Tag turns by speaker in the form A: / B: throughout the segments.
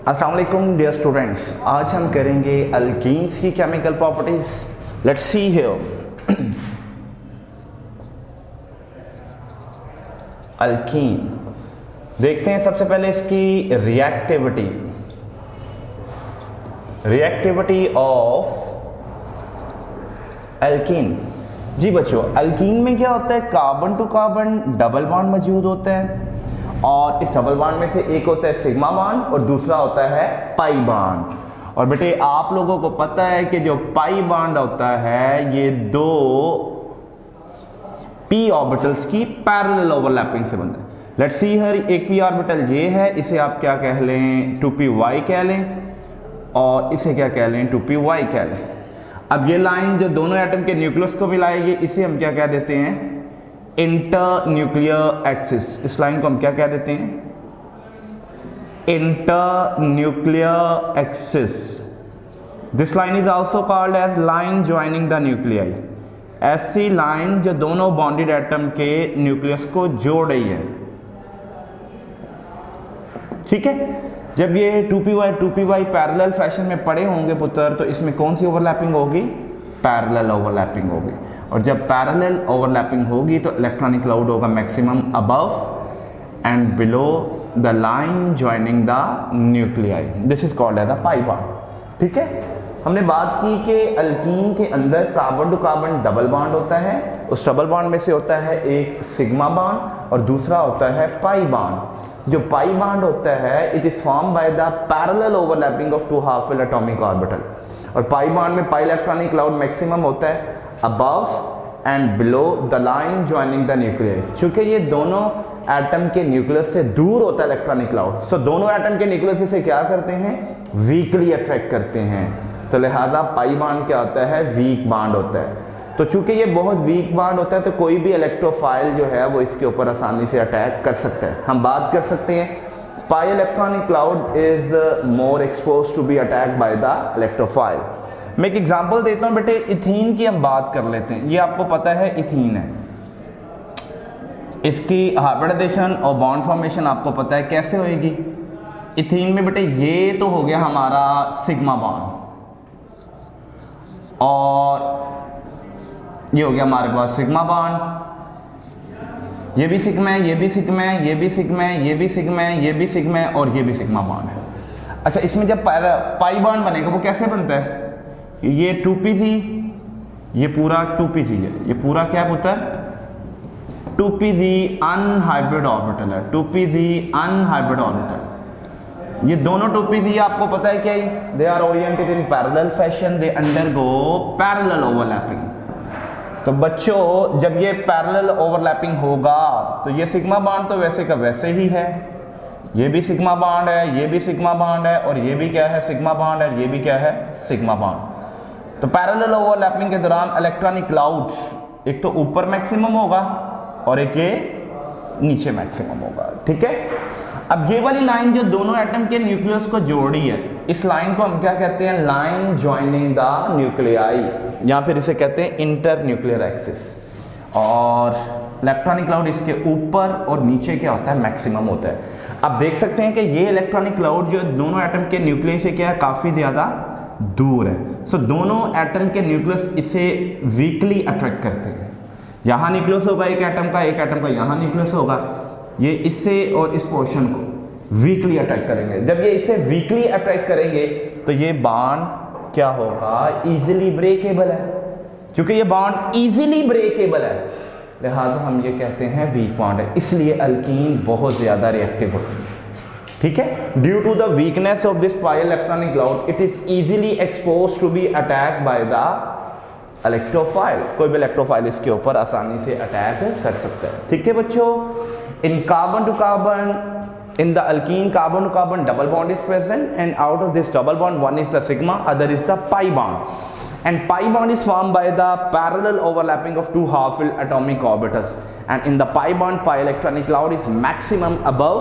A: अस्सलाम वालेकुम dear students, आज हम करेंगे अल्कीन्स की chemical properties. Let's see here. Alkyne देखते हैं सबसे पहले इसकी रिएक्टिविटी ऑफ अल्कीन। जी बच्चों, अल्कीन में क्या होता है, carbon to carbon double bond मौजूद होता है और इस डबल बॉन्ड में से एक होता है सिग्मा बॉन्ड और दूसरा होता है पाई बॉन्ड। और बेटे आप लोगों को पता है कि जो पाई बॉन्ड होता है ये दो पी ऑर्बिटल्स की पैरेलल ओवरलैपिंग से बनता है। लेट्स सी हियर, एक पी ऑर्बिटल ये है, इसे आप क्या कह लें, 2py कह लें, और इसे क्या कह लें, 2py कह लें। अब ये लाइन जो दोनों एटम के न्यूक्लियस को मिलाएगी इसे हम क्या कह देते हैं, इंटर न्यूक्लियर एक्सिस। इस लाइन को हम क्या कह देते हैं, inter nuclear axis. This line is also called as line joining the nuclei. ऐसी लाइन जो दोनों बॉन्डेड एटम के न्यूक्लियस को जोड़ रही है। ठीक है, जब ये 2py पैरेलल फैशन में पड़े होंगे पुत्र, तो इसमें कौन सी ओवरलैपिंग होगी, पैरेलल ओवरलैपिंग होगी। और जब पैरेलल ओवरलैपिंग होगी तो इलेक्ट्रॉनिक क्लाउड होगा maximum above and below the line joining the nuclei. This is called as the pi bond. ठीक है, हमने बात की कि अल्कीन के अंदर carbon to carbon double bond होता है। उस डबल बॉन्ड में से होता है एक सिग्मा बॉन्ड और दूसरा होता है पाई बॉन्ड। जो पाई बॉन्ड होता है it is form by the parallel overlapping of two half fill atomic orbital. और पाई बॉन्ड में पाई इलेक्ट्रॉनिक क्लाउड मैक्सिमम होता है above and below the line joining the nuclei। चूंकि ये दोनों एटम के न्यूक्लियस से दूर होता है इलेक्ट्रॉनिक क्लाउड, सो दोनों एटम के न्यूक्लियस से क्या करते हैं, वीकली अट्रैक्ट करते हैं। तो लिहाजा पाई बॉन्ड क्या होता है, वीक बॉन्ड होता है। तो चूंकि ये बहुत वीक बॉन्ड होता है तो कोई भी इलेक्ट्रोफाइल जो है वो इसके ऊपर आसानी से अटैक कर सकता है। हम बात कर सकते हैं pi electronic cloud is more expose to be attack by the electrophile. मैं एक एग्जांपल देता हूं बेटे, इथीन की हम बात कर लेते हैं। ये आपको पता है इथीन है, इसकी हाइब्रिडाइजेशन और बॉन्ड फॉर्मेशन आपको पता है कैसे होएगी। इथीन में बेटे ये तो हो गया हमारा सिग्मा बॉन्ड और ये हो गया हमारे पास सिग्मा बॉन्ड, ये भी सिग्मा है, ये भी सिग्मा है, ये भी सिग्मा है, ये भी सिग्मा है, ये भी सिग्मा है और ये भी सिग्मा बॉन्ड है। अच्छा, इसमें जब पाई बॉन्ड बनेगा वो कैसे बनता है, ये 2pg, ये पूरा 2pg है, ये पूरा क्या पुत्र 2pg अनहाइब्रिड ऑर्बिटल है, 2pg अनहाइब्रिड ऑर्बिटल। ये दोनों 2pg आपको पता है क्या है, they are oriented in parallel fashion, they undergo parallel overlapping. तो बच्चों जब ये पैरेलल ओवरलैपिंग होगा तो ये सिग्मा बॉन्ड तो वैसे का वैसे ही है, ये भी सिग्मा बॉन्ड है, ये भी सिग्मा बॉन्ड है और ये भी क्या है, सिग्मा बॉन्ड है, ये भी क्या है, सिग्मा बॉन्ड। तो पैरेलल ओवरलैपिंग के दौरान इलेक्ट्रॉनिक क्लाउड एक तो ऊपर मैक्सिमम होगा और एक ये नीचे मैक्सिमम होगा। ठीक है, अब ये वाली लाइन जो दोनों एटम के न्यूक्लियस को जोड़ रही है, इस लाइन को हम क्या कहते हैं, लाइन ज्वाइनिंग द न्यूक्लियाई, या फिर इसे कहते हैं इंटर न्यूक्लियर एक्सिस। और इलेक्ट्रॉनिक क्लाउड इसके ऊपर और नीचे क्या होता है, मैक्सिमम होता है। अब देख सकते हैं कि ये इलेक्ट्रॉनिक क्लाउड जो दोनों एटम के न्यूक्लियस से क्या है, काफी ज्यादा दूर है। सो दोनों एटम के न्यूक्लियस इसे वीकली अट्रैक्ट करते हैं। यहाँ न्यूक्लियस होगा एक एटम का यहाँ न्यूक्लियस होगा, ये इससे और इस पोर्शन को वीकली अट्रैक्ट करेंगे। जब ये इसे वीकली अट्रैक्ट करेंगे तो ये बॉन्ड क्या होगा, इजीली ब्रेकेबल है। क्योंकि ये बॉन्ड इजीली ब्रेकेबल है लिहाजा हम ये कहते हैं वीक बॉन्ड है, इसलिए अल्कीन बहुत ज्यादा रिएक्टिव होती है। ठीक है, due to the weakness of this pi electronic cloud it is easily expose to be attack by the electrophile. कोई भी इलेक्ट्रोफाइल इसके ऊपर आसानी से अटैक कर सकता है। ठीक है बच्चों, in carbon to carbon, in the alkene carbon to carbon double bond is present and out of this double bond one is the sigma, other is the pi bond, and pi bond is formed by the parallel overlapping of two half filled atomic orbitals, and in the pi bond pi electronic cloud is maximum above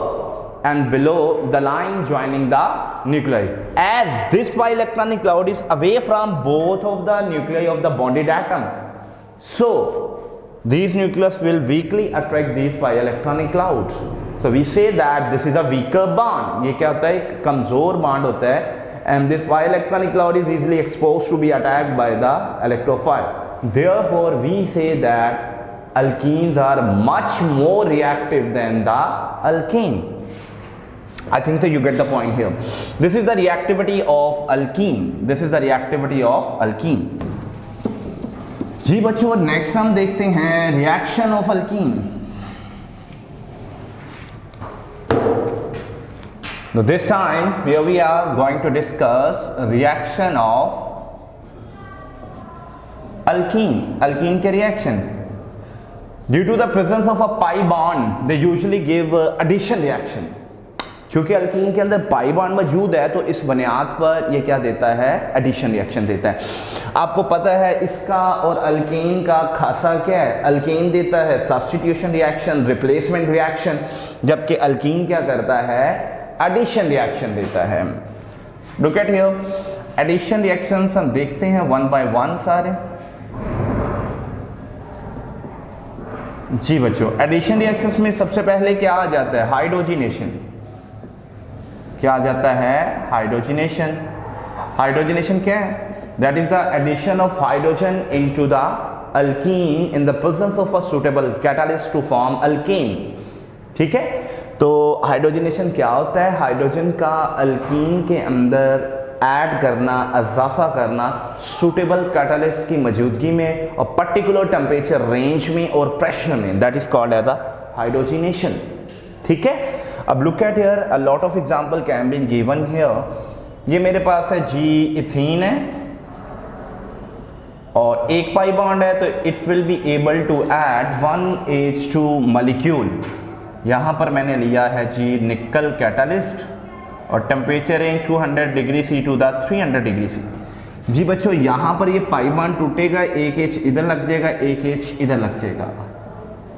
A: and below the line joining the nuclei, as this pi electronic cloud is away from both of the nuclei of the bonded atom, so these nucleus will weakly attract these pi electronic clouds. So we say that this is a weaker bond, ये क्या होता है, एक कमजोर bond होता है, and this pi electronic cloud is easily exposed to be attacked by the electrophile. Therefore we say that alkenes are much more reactive than the alkane. I think so you get the point here. This is the reactivity of alkene. This is the reactivity of alkene. जी बच्चों, next हम देखते हैं reaction of alkene. So this time here we are going to discuss reaction of alkene. Alkene के reaction. Due to the presence of a pi bond, they usually give addition reaction. क्योंकि alkyne के अंदर pi bond मौजूद है तो इस बुनियाद पर ये क्या देता है, एडिशन रिएक्शन देता है। आपको पता है इसका और अल्कीन का खासा क्या है, अल्कीन देता है सब्स्टिट्यूशन रिएक्शन, रिप्लेसमेंट रिएक्शन, जबकि अल्कीन क्या करता है, एडिशन रिएक्शन देता है। Look at here, addition reactions हम देखते हैं वन बाय वन सारे। जी बच्चों, एडिशन रिएक्शंस में सबसे पहले क्या आ जाता है, हाइड्रोजिनेशन। क्या आ जाता है, हाइड्रोजिनेशन। हाइड्रोजिनेशन क्या है, that is the addition of hydrogen into the alkene in the presence of a suitable catalyst to form alkene. ठीक है, तो हाइड्रोजिनेशन क्या होता है, हाइड्रोजन का अल्कीन के अंदर ऐड करना, इजाफा करना सूटेबल कैटालिस्ट की मौजूदगी में और पर्टिकुलर टेम्परेचर रेंज में और प्रेशर में, that is called as a hydrogenation. ठीक है, अब look at here, a lot of example can be given here. ये मेरे पास है जी इथीन है और एक पाई बॉन्ड है, तो it will be able to add 1H2 molecule. यहां पर मैंने लिया है जी निकल कैटालिस्ट और temperature range 200 degree C to the 300 degree C. जी बच्चों, यहाँ पर ये पाई बॉन्ड टूटेगा, एक H इधर लग जाएगा, एक H इधर लग जाएगा।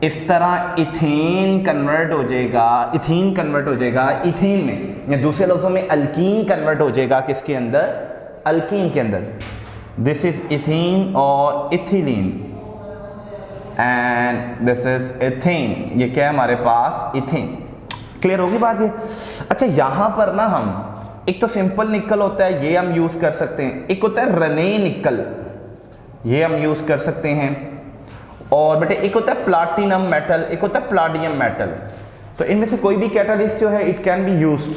A: इस तरह इथेन कन्वर्ट हो जाएगा, इथीन कन्वर्ट हो जाएगा इथेन में, या दूसरे लफ्जों में अल्कीन कन्वर्ट हो जाएगा किसके अंदर, अल्कीन के अंदर। दिस इज इथीन और ethylene and this is ethane. ये क्या है हमारे पास, इथेन। क्लियर होगी बात ये। अच्छा, यहां पर ना हम एक तो सिंपल निकल होता है, ये हम यूज कर सकते हैं, एक होता है रने निकल, ये हम यूज कर सकते हैं, और बेटे एक होता है प्लाटिनम मेटल, एक होता है प्लाडियम मेटल। तो इनमें से कोई भी कैटालिस्ट जो है इट कैन बी यूज्ड,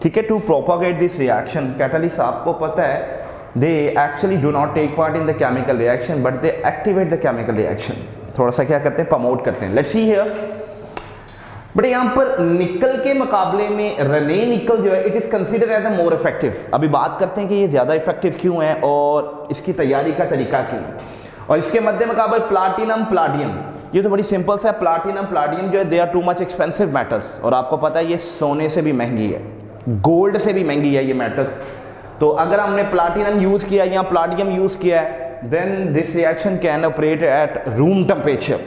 A: ठीक है, to propagate this reaction. Catalyst आपको पता है they actually do not take part in the chemical reaction but they activate the chemical reaction, थोड़ा सा क्या करते हैं, प्रमोट करते हैं। लेट्स सी हियर, बट यहाँ पर निकल के मुकाबले में रने निकल जो है it is consider as a more effective. अभी बात करते हैं कि ये ज्यादा इफेक्टिव क्यों है और इसकी तैयारी का तरीका क्यों। और इसके मध्य मुकाबले प्लाटिनम प्लाडियम, ये तो बड़ी सिंपल सा है। प्लाटिनम प्लाडियम जो है they are too much expensive metals, और आपको पता है ये सोने से भी महंगी है, गोल्ड से भी महंगी है ये मेटल्स। तो अगर हमने प्लाटिनम यूज किया या प्लाडियम यूज किया है then this reaction can operate at room temperature.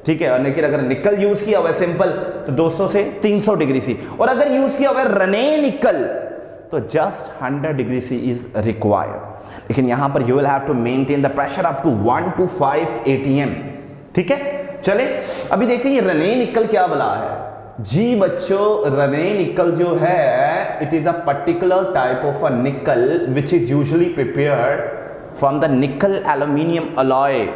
A: ठीक है, लेकिन अगर निकल यूज किया हुआ सिंपल तो 200 से 300 डिग्री सी, और अगर यूज किया हुआ रने निकल तो just 100 degree C is required. लेकिन यहां पर you will have to maintain the pressure up to 1 to 5 atm। ठीक है, चले अभी देखते हैं ये रने निकल क्या बला है। जी बच्चों, रने निकल जो है it is a particular type of a nickel which is usually prepared from the nickel aluminium alloy.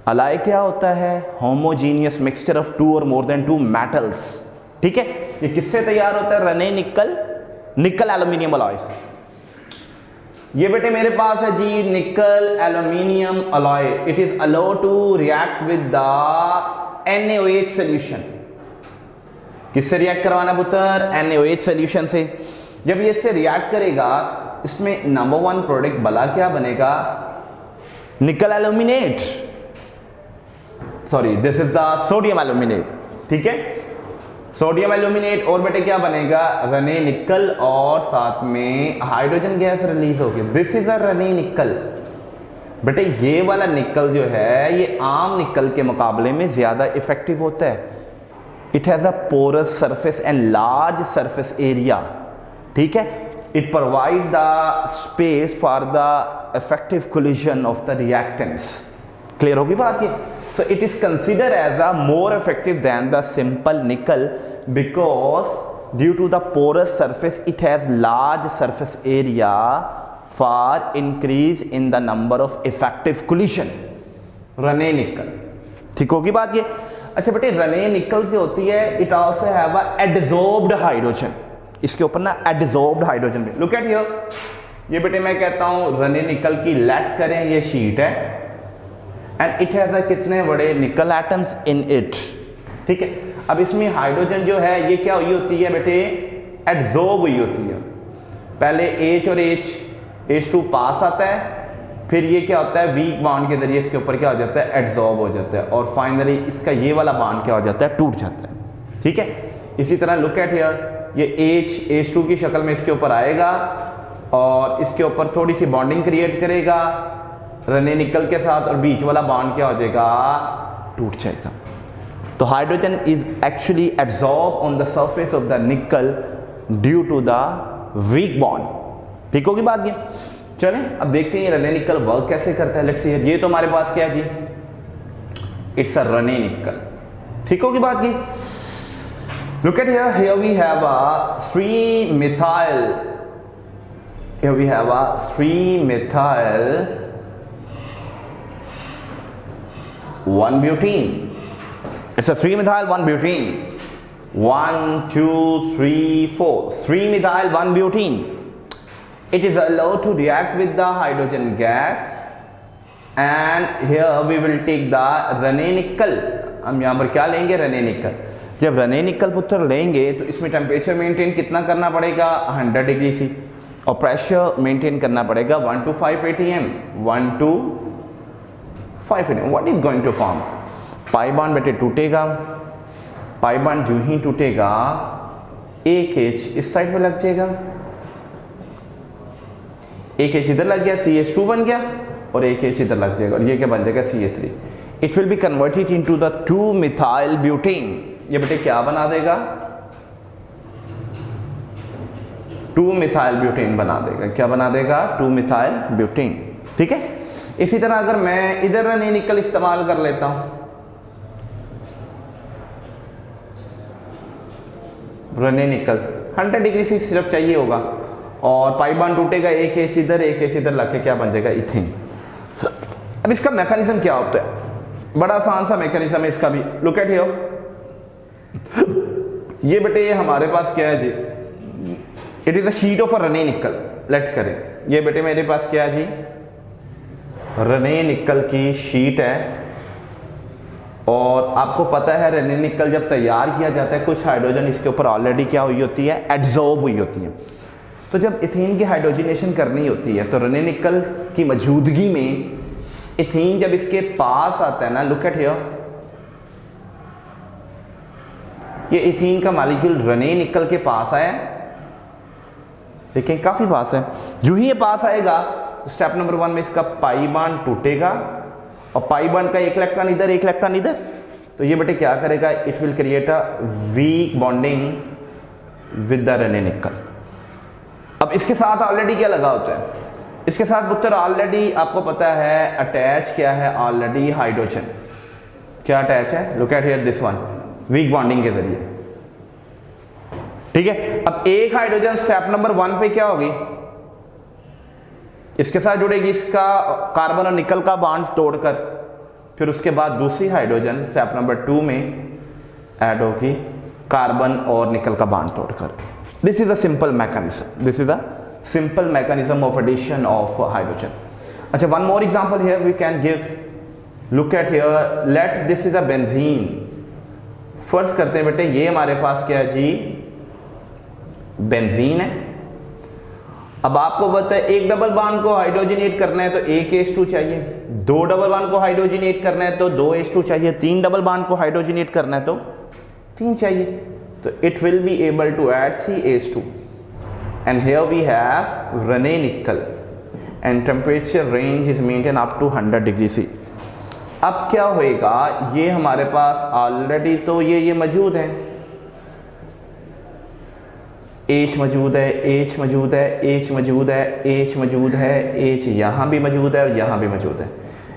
A: Alloy क्या होता है, होमोजीनियस मिक्सचर ऑफ टू और मोर देन टू मेटल्स। ठीक है, ये किससे तैयार होता है, रने निकल, निकल एल्यूमिनियम अलॉय से। ये बेटे मेरे पास है जी nickel aluminium alloy, it is allow to react with the NaOH solution. किससे रिएक्ट करवाना पुत्र, NaOH सोल्यूशन से। जब ये इससे रिएक्ट करेगा इसमें नंबर 1 प्रोडक्ट भला क्या बनेगा, निकल aluminate, sorry this is the sodium aluminate. ठीक है, सोडियम एल्यूमिनेट, और बेटे क्या बनेगा, रने निकल, और साथ में हाइड्रोजन गैस रिलीज होगी। दिस इज अ रने निकल। बेटे ये वाला निकल जो है ये आम निकल के मुकाबले में ज्यादा इफेक्टिव होता है। It has a porous surface and large surface area. ठीक है, it provide the space for the effective collision of the reactants. Clear होगी बात ये। So it is considered as a more effective than the simple nickel because due to the porous surface it has large surface area for increase in the number of effective collision. Raney nickel, ठीक होगी बात ये। अच्छा बेटे, रने निकल से होती है, it also have a adsorbed hydrogen, इसके ऊपर ना adsorbed hydrogen. Look at here, ये बेटे मैं कहता हूं रने निकल की लेट करें, ये शीट है एंड इट हैज कितने बड़े निकल एटम्स इन इट, ठीक है। अब इसमें हाइड्रोजन जो है ये क्या हुई होती है बेटे, एडजॉर्ब हुई होती है। पहले H और H2 पास आता है, फिर ये क्या होता है वीक बॉन्ड के जरिए इसके ऊपर क्या हो जाता है, एडजॉर्ब हो जाता है, और फाइनली इसका ये वाला बॉन्ड क्या हो जाता है, टूट जाता है, ठीक है। इसी तरह लुक एट हियर, ये H2 की शक्ल में इसके ऊपर आएगा और इसके ऊपर थोड़ी सी बॉन्डिंग क्रिएट करेगा रने निकल के साथ, और बीच वाला बॉन्ड क्या हो जाएगा, टूट जाएगा। तो hydrogen is actually absorb on the surface of the nickel due to the weak bond, ठीक होगी बात ये। चलें अब देखते हैं ये रने निकल वर्क कैसे करता है। लेट्स सी हियर, ये तो हमारे पास क्या है जी, इट्स अ रने निकल, ठीक होगी बात ये। Look at here, here we have a 3 methyl, here we have a 3 methyl 1 butene. It's a 3 methyl 1 butene. 1 2 3 4 3 methyl 1 butene. It is allowed to react with the hydrogen gas and here we will take the रने निकल। हम यहाँ पर क्या लेंगे, रने निकल। जब रने निकल पुत्र लेंगे तो इसमें टेम्परेचर मेंटेन कितना करना पड़ेगा, 100 डिग्री सी, और प्रेशर मेंटेन करना पड़ेगा 1 to 5 atm, 1 to 5 atm। What is going to form, pi bond बेटे टूटेगा, पाई बॉन्ड जो ही टूटेगा एक H इस साइड में लग जाएगा, एक H इधर लग गया, CH2 बन गया, और एक H इधर लग जाएगा, और ये क्या बन जाएगा, CH3। It will be converted into the 2 methyl butene। ये बेटे क्या बना देगा, 2 methyl butene बना देगा। क्या बना देगा, 2 methyl butene, ठीक है। इसी तरह अगर मैं इधर रने निकल इस्तेमाल कर लेता हूं, रने निकल 100 डिग्री से सिर्फ चाहिए होगा, और पाई बॉन्ड टूटेगा, एक H इधर एक H इधर लग के क्या बन जाएगा, इथेन। अब इसका मैकेनिज्म क्या होता है, बड़ा आसान सा मैकेनिज्म है इसका भी। लुक एट हियर, ये बेटे हमारे पास क्या है जी, it is a sheet of a Raney nickel. Late करें, ये बेटे मेरे पास क्या है जी, रने निकल की शीट है, और आपको पता है रने निकल जब तैयार किया जाता है कुछ हाइड्रोजन इसके ऊपर ऑलरेडी क्या हुई होती है, एडजॉर्ब हुई होती है। तो जब इथेन की हाइड्रोजनेशन करनी होती है तो रने निकल की मौजूदगी में इथेन जब इसके पास आता है ना, लुक एट हियर, ये इथेन का मॉलिक्यूल रने निकल के पास आया, देखें काफी पास है। जो ही ये पास आएगा तो स्टेप नंबर 1 में इसका पाई बॉन्ड टूटेगा, और पाई बॉन्ड का एक इलेक्ट्रॉन इधर एक इलेक्ट्रॉन इधर, तो ये बेटे क्या करेगा, it will create a weak bonding with the Raney nickel. अब इसके साथ ऑलरेडी क्या लगा होता है, इसके साथ पुत्र ऑलरेडी आपको पता है अटैच क्या है, ऑलरेडी हाइड्रोजन क्या अटैच है, look at here this one, weak bonding के जरिए, ठीक है। अब एक हाइड्रोजन स्टेप नंबर 1 पे क्या होगी, इसके साथ जुड़ेगी, इसका कार्बन और निकल का बॉन्ड तोड़कर, फिर उसके बाद दूसरी हाइड्रोजन स्टेप नंबर 2 में ऐड होगी, कार्बन और निकल का बॉन्ड तोड़कर। This is a simple mechanism, this is a simple mechanism of addition of hydrogen. अच्छा, one more example here we can give, look at here, let this is a benzene. First करते हैं बेटे, ये हमारे पास क्या है जी, बेंजीन है। अब आपको पता है एक डबल बॉन्ड को हाइड्रोजनेट करना है तो एक H2 चाहिए, 2 डबल बॉन्ड को हाइड्रोजनेट करना है तो 2 H2 चाहिए, 3 डबल बॉन्ड को हाइड्रोजनेट करना है तो 3 चाहिए, तो it will be able to add 3 H2। And here we have Raney nickel and temperature range is maintain up to 100 degree C. अब क्या होएगा, ये हमारे पास ऑलरेडी तो ये मौजूद है, H मौजूद है, H मौजूद है, H मौजूद है, H मौजूद है, H यहाँ भी मौजूद है और यहाँ भी मौजूद है।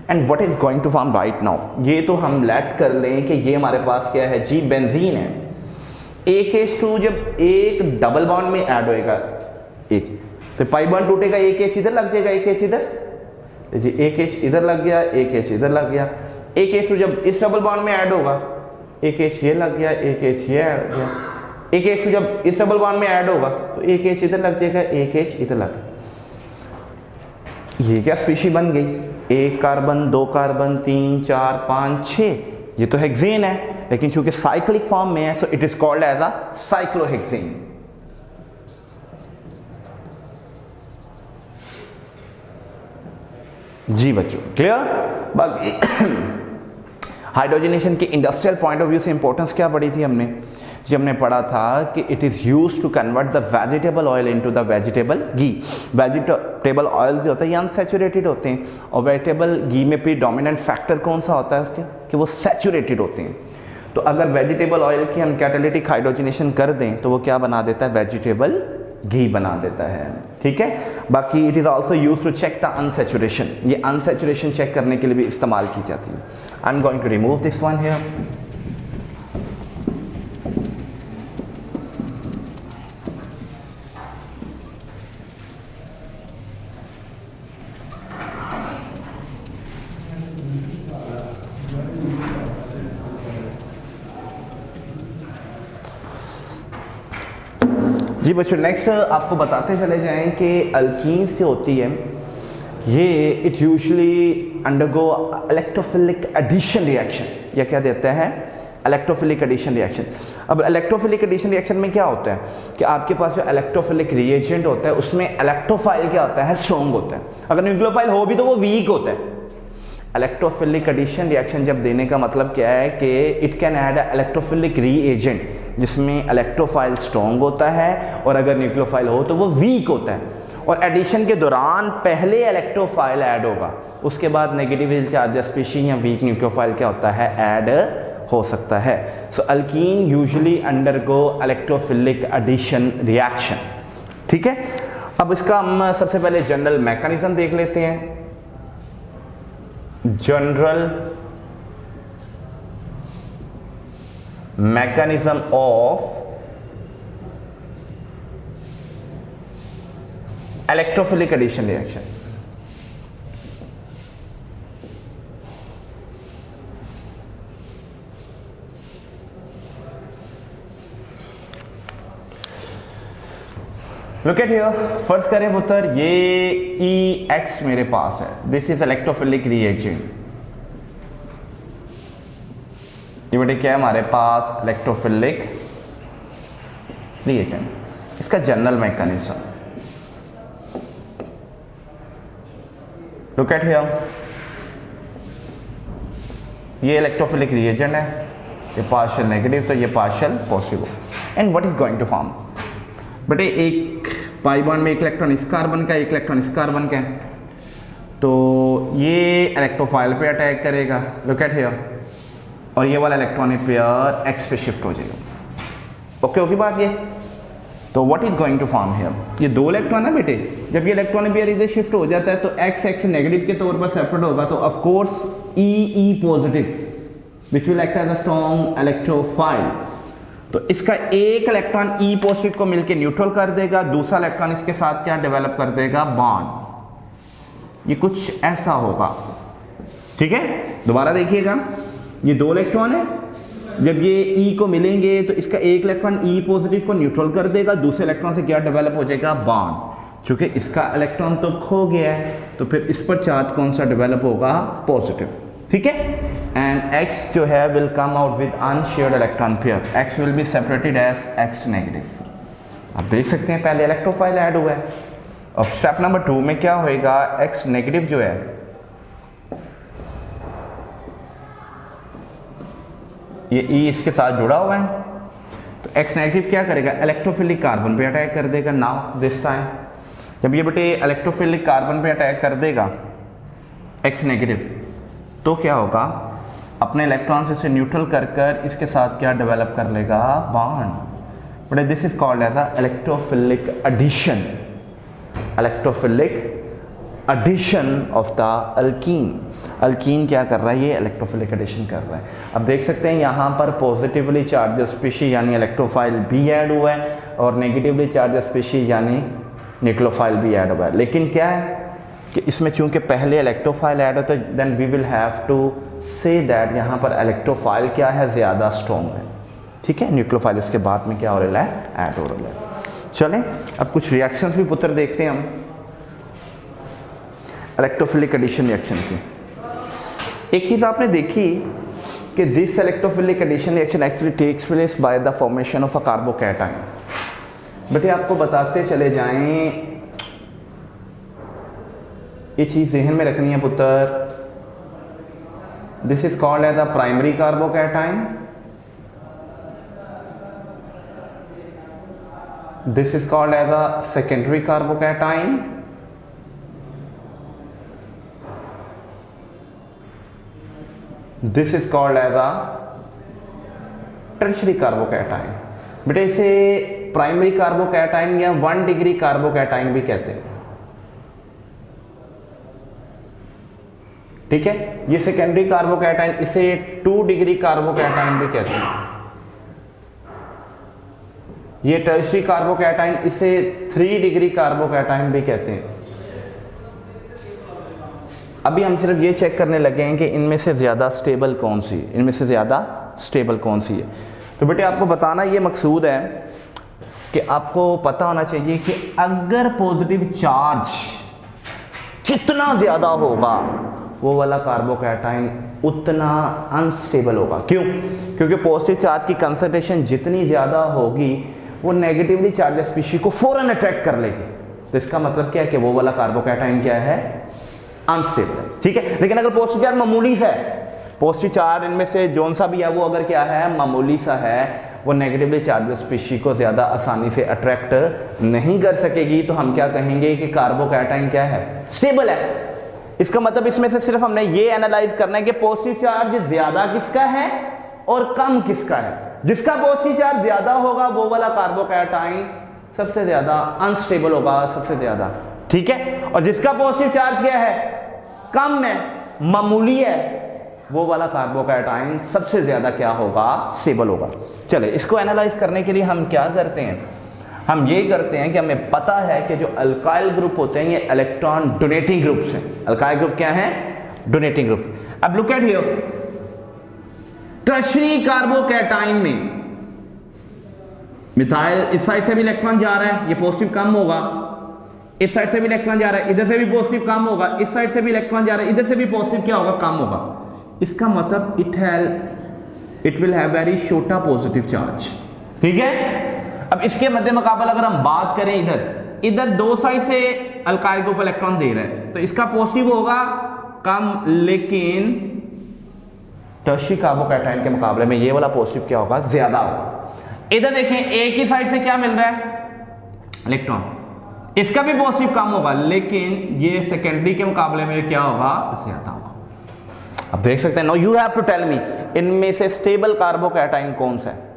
A: And what is going to form right now, ये तो हम लेट कर लें कि ये हमारे पास क्या है जी, बेंजीन है। AH2 जब एक डबल बॉन्ड में ऐड होएगा एक, तो पाई बॉन्ड टूटेगा, एक H इधर लग जाएगा, एक H इधर, देखिए एक H इधर लग गया, एक H इधर लग गया। एक H2 जब इस डबल बॉन्ड में ऐड होगा, एक H ये लग गया, एक H ये लग गया। एक H2 जब इस डबल बॉन्ड में ऐड होगा तो एक H इधर लग जाएगा, एक H इधर लग गया। ये क्या स्पीशी बन गई, एक कार्बन, दो कार्बन, 3 4 5 6, ये तो हेक्सेन है, लेकिन चूंकि साइक्लिक फॉर्म में है so it is called as a cyclohexane. जी बच्चों क्लियर। बाकी हाइड्रोजनेशन के इंडस्ट्रियल पॉइंट ऑफ व्यू से इंपॉर्टेंस क्या पढ़ी थी हमने, जी हमने पढ़ा था कि it is used to convert the vegetable oil into the vegetable ghee. Vegetable oil जो होता है ये अनसैचुरेटेड होते हैं, और वेजिटेबल घी में प्रीडोमिनेंट फैक्टर कौन सा होता है उसके, कि वो सैचुरेटेड होते हैं। तो अगर वेजिटेबल ऑयल की हम कैटालिटिक हाइड्रोजनेशन कर दें तो वो क्या बना देता है, वेजिटेबल घी बना देता है, ठीक है। बाकी it is also use to check the unsaturation, ये अनसैचुरेशन चेक करने के लिए भी इस्तेमाल की जाती है। I am going to remove this one here. जी बच्चों नेक्स्ट आपको बताते चले जाएं कि अल्कीन्स जो होती है ये it usually undergo electrophilic addition reaction, या क्या देते हैं, इलेक्ट्रोफिलिक एडिशन रिएक्शन। अब इलेक्ट्रोफिलिक एडिशन रिएक्शन में क्या होता है कि आपके पास जो इलेक्ट्रोफिलिक रिएजेंट होता है उसमें इलेक्ट्रोफाइल क्या होता है, स्ट्रॉन्ग होता है। अगर न्यूक्लियोफाइल हो भी तो वो वीक होता है। इलेक्ट्रोफिलिक एडिशन रिएक्शन जब देने का मतलब क्या है कि it can add electrophilic reagent जिसमें इलेक्ट्रोफाइल स्ट्रॉन्ग होता है और अगर न्यूक्लियोफाइल हो तो वो वीक होता है। और एडिशन के दौरान पहले इलेक्ट्रोफाइल ऐड होगा, उसके बाद नेगेटिव चार्ज स्पीशी या वीक न्यूक्लियोफाइल क्या होता है, ऐड हो सकता है। So alkene usually undergo electrophilic addition reaction, ठीक है। अब इसका हम सबसे पहले जनरल मैकेनिज्म देख लेते हैं। General mechanism of electrophilic addition reaction। Look at here, first करें पुत्र, ये EX मेरे पास है, दिस इज इलेक्ट्रोफिलिक रिएजेंट। ये बेटे क्या है हमारे पास, इलेक्ट्रोफिलिक रिएजेंट। इसका general mechanism look at here, ये इलेक्ट्रोफिलिक रिएजेंट है, ये पार्शियल नेगेटिव तो ये partial positive. And what is going to form, बेटे एक पाई बॉन्ड में एक इलेक्ट्रॉन इस कार्बन का, एक इलेक्ट्रॉन इस कार्बन का है, तो ये इलेक्ट्रोफाइल पे अटैक करेगा, लुक एट हियर, और ये वाला इलेक्ट्रॉनिक पेयर एक्स पे शिफ्ट हो जाएगा। ओके होगी बात ये। तो what is going to form here, ये दो इलेक्ट्रॉन है बेटे, जब ये इलेक्ट्रॉनिक पेयर इधर शिफ्ट हो जाता है तो एक्स एक्स नेगेटिव के तौर पर सेपरेट होगा, तो of course E positive which will act as a strong electrophile. तो इसका एक इलेक्ट्रॉन ई पॉजिटिव को मिलकर न्यूट्रल कर देगा, दूसरा इलेक्ट्रॉन इसके साथ क्या डेवलप कर देगा, बॉन्ड। ये कुछ ऐसा होगा, ठीक है। दोबारा देखिएगा, ये दो इलेक्ट्रॉन है, जब ये E को मिलेंगे तो इसका एक इलेक्ट्रॉन E पॉजिटिव को न्यूट्रल कर देगा, दूसरे इलेक्ट्रॉन से क्या डेवलप हो जाएगा, बॉन्ड। क्योंकि इसका इलेक्ट्रॉन तो खो गया है तो फिर इस पर चार्ज कौन सा डेवलप होगा, पॉजिटिव, ठीक है। एंड X जो है will come out with unshared electron pair, X will be separated as X negative. आप देख सकते हैं पहले इलेक्ट्रोफाइल ऐड हुआ है। अब स्टेप नंबर 2 में क्या होएगा, X नेगेटिव जो है ये E इसके साथ जुड़ा हुआ है, तो X नेगेटिव क्या करेगा, इलेक्ट्रोफिलिक कार्बन पे अटैक कर देगा। नाउ दिस टाइम जब ये बेटे इलेक्ट्रोफिलिक कार्बन पे अटैक कर देगा X नेगेटिव, तो क्या होगा, अपने इलेक्ट्रॉन से इसे न्यूट्रल कर कर इसके साथ क्या डेवलप कर लेगा, bond. But this is called as a electrophilic addition, electrophilic addition of the alkene. Alkene क्या कर रहा है, ये इलेक्ट्रोफिलिक एडिशन कर रहा है। अब देख सकते हैं यहाँ पर पॉजिटिवली चार्ज स्पीशीज यानी इलेक्ट्रोफाइल भी ऐड हुआ है और नेगेटिवली चार्ज स्पीशीज यानी न्यूक्लियोफाइल भी ऐड हुआ है। लेकिन क्या है कि इसमें चूंकि पहले इलेक्ट्रोफाइल ऐड हो तो then we will have to say that यहाँ पर इलेक्ट्रोफाइल क्या है, ज़्यादा स्ट्रॉन्ग है। ठीक है, न्यूक्लियोफाइल इसके बाद में क्या हो रहा है, ऐड हो रहा है। चलें अब कुछ रिएक्शंस भी पुत्र देखते हैं हम इलेक्ट्रोफिलिक एडिशन रिएक्शन की। एक चीज़ आपने देखी कि this electrophilic addition reaction actually takes place by the formation of a carbocation. बेटे आपको बताते चले जाएं, ये चीज़ जहन में रखनी है पुत्र। This is called as a primary carbocation, this is called as a secondary carbocation, this is called as a tertiary carbocation। बेटे इसे प्राइमरी कार्बोकैटायन या 1 डिग्री कार्बोकैटायन भी कहते हैं। ठीक है, ये सेकेंडरी कार्बोकैटायन इसे 2 डिग्री कार्बोकैटायन भी कहते हैं। ये टर्शियरी कार्बोकैटायन इसे 3 डिग्री कार्बोकैटायन भी कहते हैं। अभी हम सिर्फ ये चेक करने लगे हैं कि इनमें से ज़्यादा स्टेबल कौन सी है, इनमें से ज़्यादा स्टेबल कौन सी है। तो बेटे आपको बताना ये मकसूद है कि आपको पता होना चाहिए कि अगर पॉजिटिव चार्ज जितना ज़्यादा होगा वो वाला कार्बोकैटायन उतना अनस्टेबल होगा। क्यों? क्योंकि पॉजिटिव चार्ज की कंसंट्रेशन जितनी ज़्यादा होगी वो नेगेटिवली चार्ज स्पीशीज को फौरन अट्रैक्ट कर लेगी। तो इसका मतलब क्या है कि वो वाला कार्बोकैटायन क्या है, अनस्टेबल है। ठीक है, लेकिन अगर पॉजिटिव चार्ज मामूली सा है, पॉजिटिव चार्ज इनमें से जौन सा भी है वो अगर क्या है, मामूली सा है, वो नेगेटिवली चार्ज स्पीशीज को ज़्यादा आसानी से अट्रैक्ट नहीं कर सकेगी, तो हम क्या कहेंगे कि कार्बोकैटायन क्या है, स्टेबल है। इसका मतलब इसमें से सिर्फ हमने ये एनालाइज करना है कि पॉजिटिव चार्ज ज़्यादा किसका है और कम किसका है। जिसका पॉजिटिव चार्ज ज़्यादा होगा वो वाला कार्बोकैटायन सबसे ज़्यादा अनस्टेबल होगा, सबसे ज़्यादा। ठीक है, और जिसका पॉजिटिव चार्ज क्या है, कम है, मामूली है, वो वाला कार्बोकैटायन सबसे ज़्यादा क्या होगा, स्टेबल होगा। चले इसको एनालाइज करने के लिए हम क्या करते हैं, हम ये करते हैं कि हमें पता है कि जो अल्काइल ग्रुप होते हैं ये इलेक्ट्रॉन डोनेटिंग ग्रुप्स हैं। अल्काइल ग्रुप क्या है, डोनेटिंग ग्रुप। अब look at here, tertiary carbocation में मिथाइल इस साइड से भी इलेक्ट्रॉन जा रहा है, ये पॉजिटिव कम होगा, इस साइड से भी इलेक्ट्रॉन जा रहा है, इधर से भी पॉजिटिव कम होगा, इस साइड से भी इलेक्ट्रॉन जा रहा है, इधर से भी पॉजिटिव क्या होगा, कम होगा। इसका मतलब इट विल हैव वेरी छोटा पॉजिटिव चार्ज। ठीक है, अब इसके मध्य मुकाबला अगर हम बात करें, इधर दो साइड से अल्काइल ग्रुप इलेक्ट्रॉन दे रहे हैं, तो इसका पॉजिटिव होगा कम, लेकिन टर्शियरी कार्बोकैटायन के मुकाबले में ये वाला पॉजिटिव क्या होगा, ज्यादा होगा। इधर देखें, एक ही साइड से क्या मिल रहा है, इलेक्ट्रॉन, इसका भी पॉजिटिव कम होगा, लेकिन ये सेकेंडरी के मुकाबले में क्या होगा, ज्यादा होगा। अब देख सकते हैं, no you have to tell me, इनमें से स्टेबल कार्बोकैटायन कौन सा है।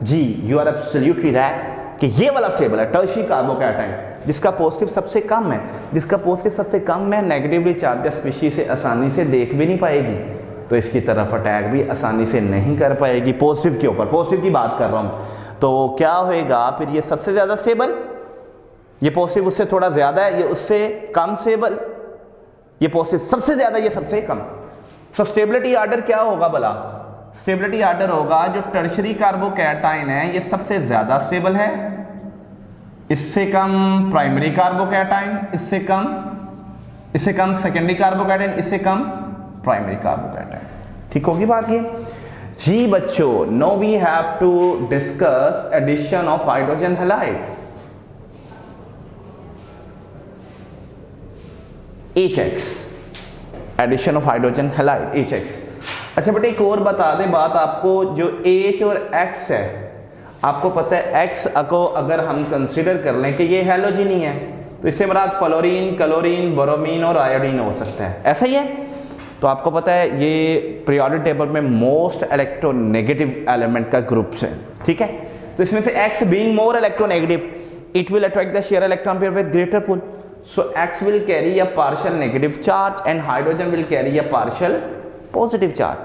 A: जी, यू आर एब्सोल्युटली राइट कि ये वाला स्टेबल है, टर्शियरी कार्बोकैटायन, जिसका पॉजिटिव सबसे कम है। जिसका पॉजिटिव सबसे कम है, नेगेटिवली चार्ज स्पीशीज से आसानी से देख भी नहीं पाएगी, तो इसकी तरफ अटैक भी आसानी से नहीं कर पाएगी। पॉजिटिव के ऊपर, पॉजिटिव की बात कर रहा हूं, तो क्या होएगा फिर, ये सबसे ज्यादा स्टेबल, ये पॉजिटिव उससे थोड़ा ज्यादा है, ये उससे कम स्टेबल, ये पॉजिटिव सबसे ज्यादा, ये सबसे कम। सो स्टेबिलिटी ऑर्डर क्या होगा भला, स्टेबिलिटी ऑर्डर होगा जो टर्शियरी कार्बोकैटायन है ये सबसे ज्यादा स्टेबल है, इससे कम प्राइमरी कार्बोकैटायन, इससे कम सेकेंडरी कार्बोकैटायन, इससे कम प्राइमरी कार्बोकैटायन। ठीक होगी बात ये। जी बच्चों, no we have to discuss addition of hydrogen halide, HX, addition of hydrogen halide, HX। अच्छा बेटे एक और बता दें बात आपको, जो H और X है, आपको पता है X को अगर हम कंसीडर कर लें कि ये हैलोजन ही है, तो इससे मुराद फ्लोरीन, क्लोरीन, ब्रोमीन और आयोडीन हो सकता है, ऐसा ही है। तो आपको पता है ये पीरियोडिक टेबल में मोस्ट इलेक्ट्रोनेगेटिव एलिमेंट का ग्रुप्स है। ठीक है, तो इसमें से X being more electronegative, it will attract the share electron pair with greater pull. So X will carry a partial negative charge and hydrogen will carry a partial positive charge.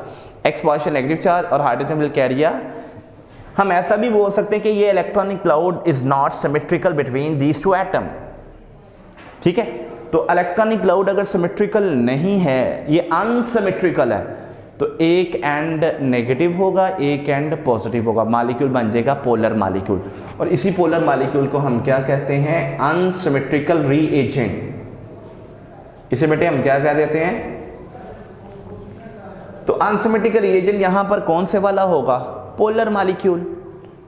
A: X partial negative charge और hydrogen will carry a, हम ऐसा भी बोल सकते हैं कि ये electronic cloud is not symmetrical between these two atom, ठीक है। तो इलेक्ट्रॉनिक क्लाउड अगर सिमेट्रिकल नहीं है, ये अनसिमेट्रिकल है, तो एक एंड नेगेटिव होगा, एक एंड पॉजिटिव होगा, मॉलिक्यूल बन जाएगा पोलर मॉलिक्यूल। और इसी पोलर मॉलिक्यूल को हम क्या कहते हैं? Unsymmetrical reagent. इसे बेटे हम क्या कह देते हैं? तो अनसिमेट्रिकल रीएजेंट यहां पर कौन से वाला होगा? पोलर मॉलिक्यूल,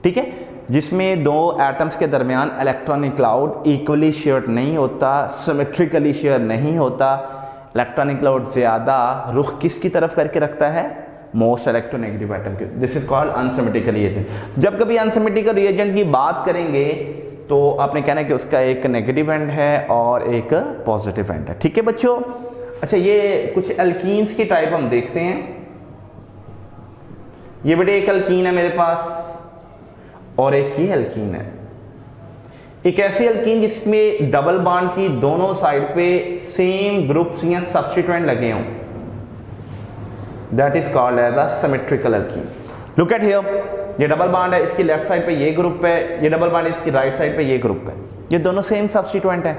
A: ठीक है, जिसमें दो एटम्स के दरमियान इलेक्ट्रॉनिक क्लाउड इक्वली शेयर्ड नहीं होता, सिमेट्रिकली शेयर नहीं होता। इलेक्ट्रॉनिक क्लाउड ज्यादा रुख किसकी तरफ करके रखता है? मोस्ट इलेक्ट्रोनेगेटिव एटम के। This is called unsymmetrical reagent. जब कभी अनसिमेट्रिकल रीएजेंट की बात करेंगे तो आपने कहना है कि उसका एक नेगेटिव एंड है और एक पॉजिटिव एंड है, ठीक है बच्चों। अच्छा, ये कुछ एल्कीन्स की टाइप हम देखते हैं। ये बेटे एक एल्कीन है मेरे पास और एक ही एल्कीन है। एक ऐसी एल्कीन जिसमें डबल बॉन्ड की दोनों साइड पे सेम ग्रुप्स या सब्स्टिट्यूएंट लगे हों, that is called as a symmetrical alkene. Look at here, ये डबल बॉन्ड है, इसकी लेफ्ट साइड पे ये ग्रुप है, ये डबल बॉन्ड है, इसकी राइट साइड पे ये ग्रुप है, ये दोनों सेम सब्स्टिट्यूएंट है।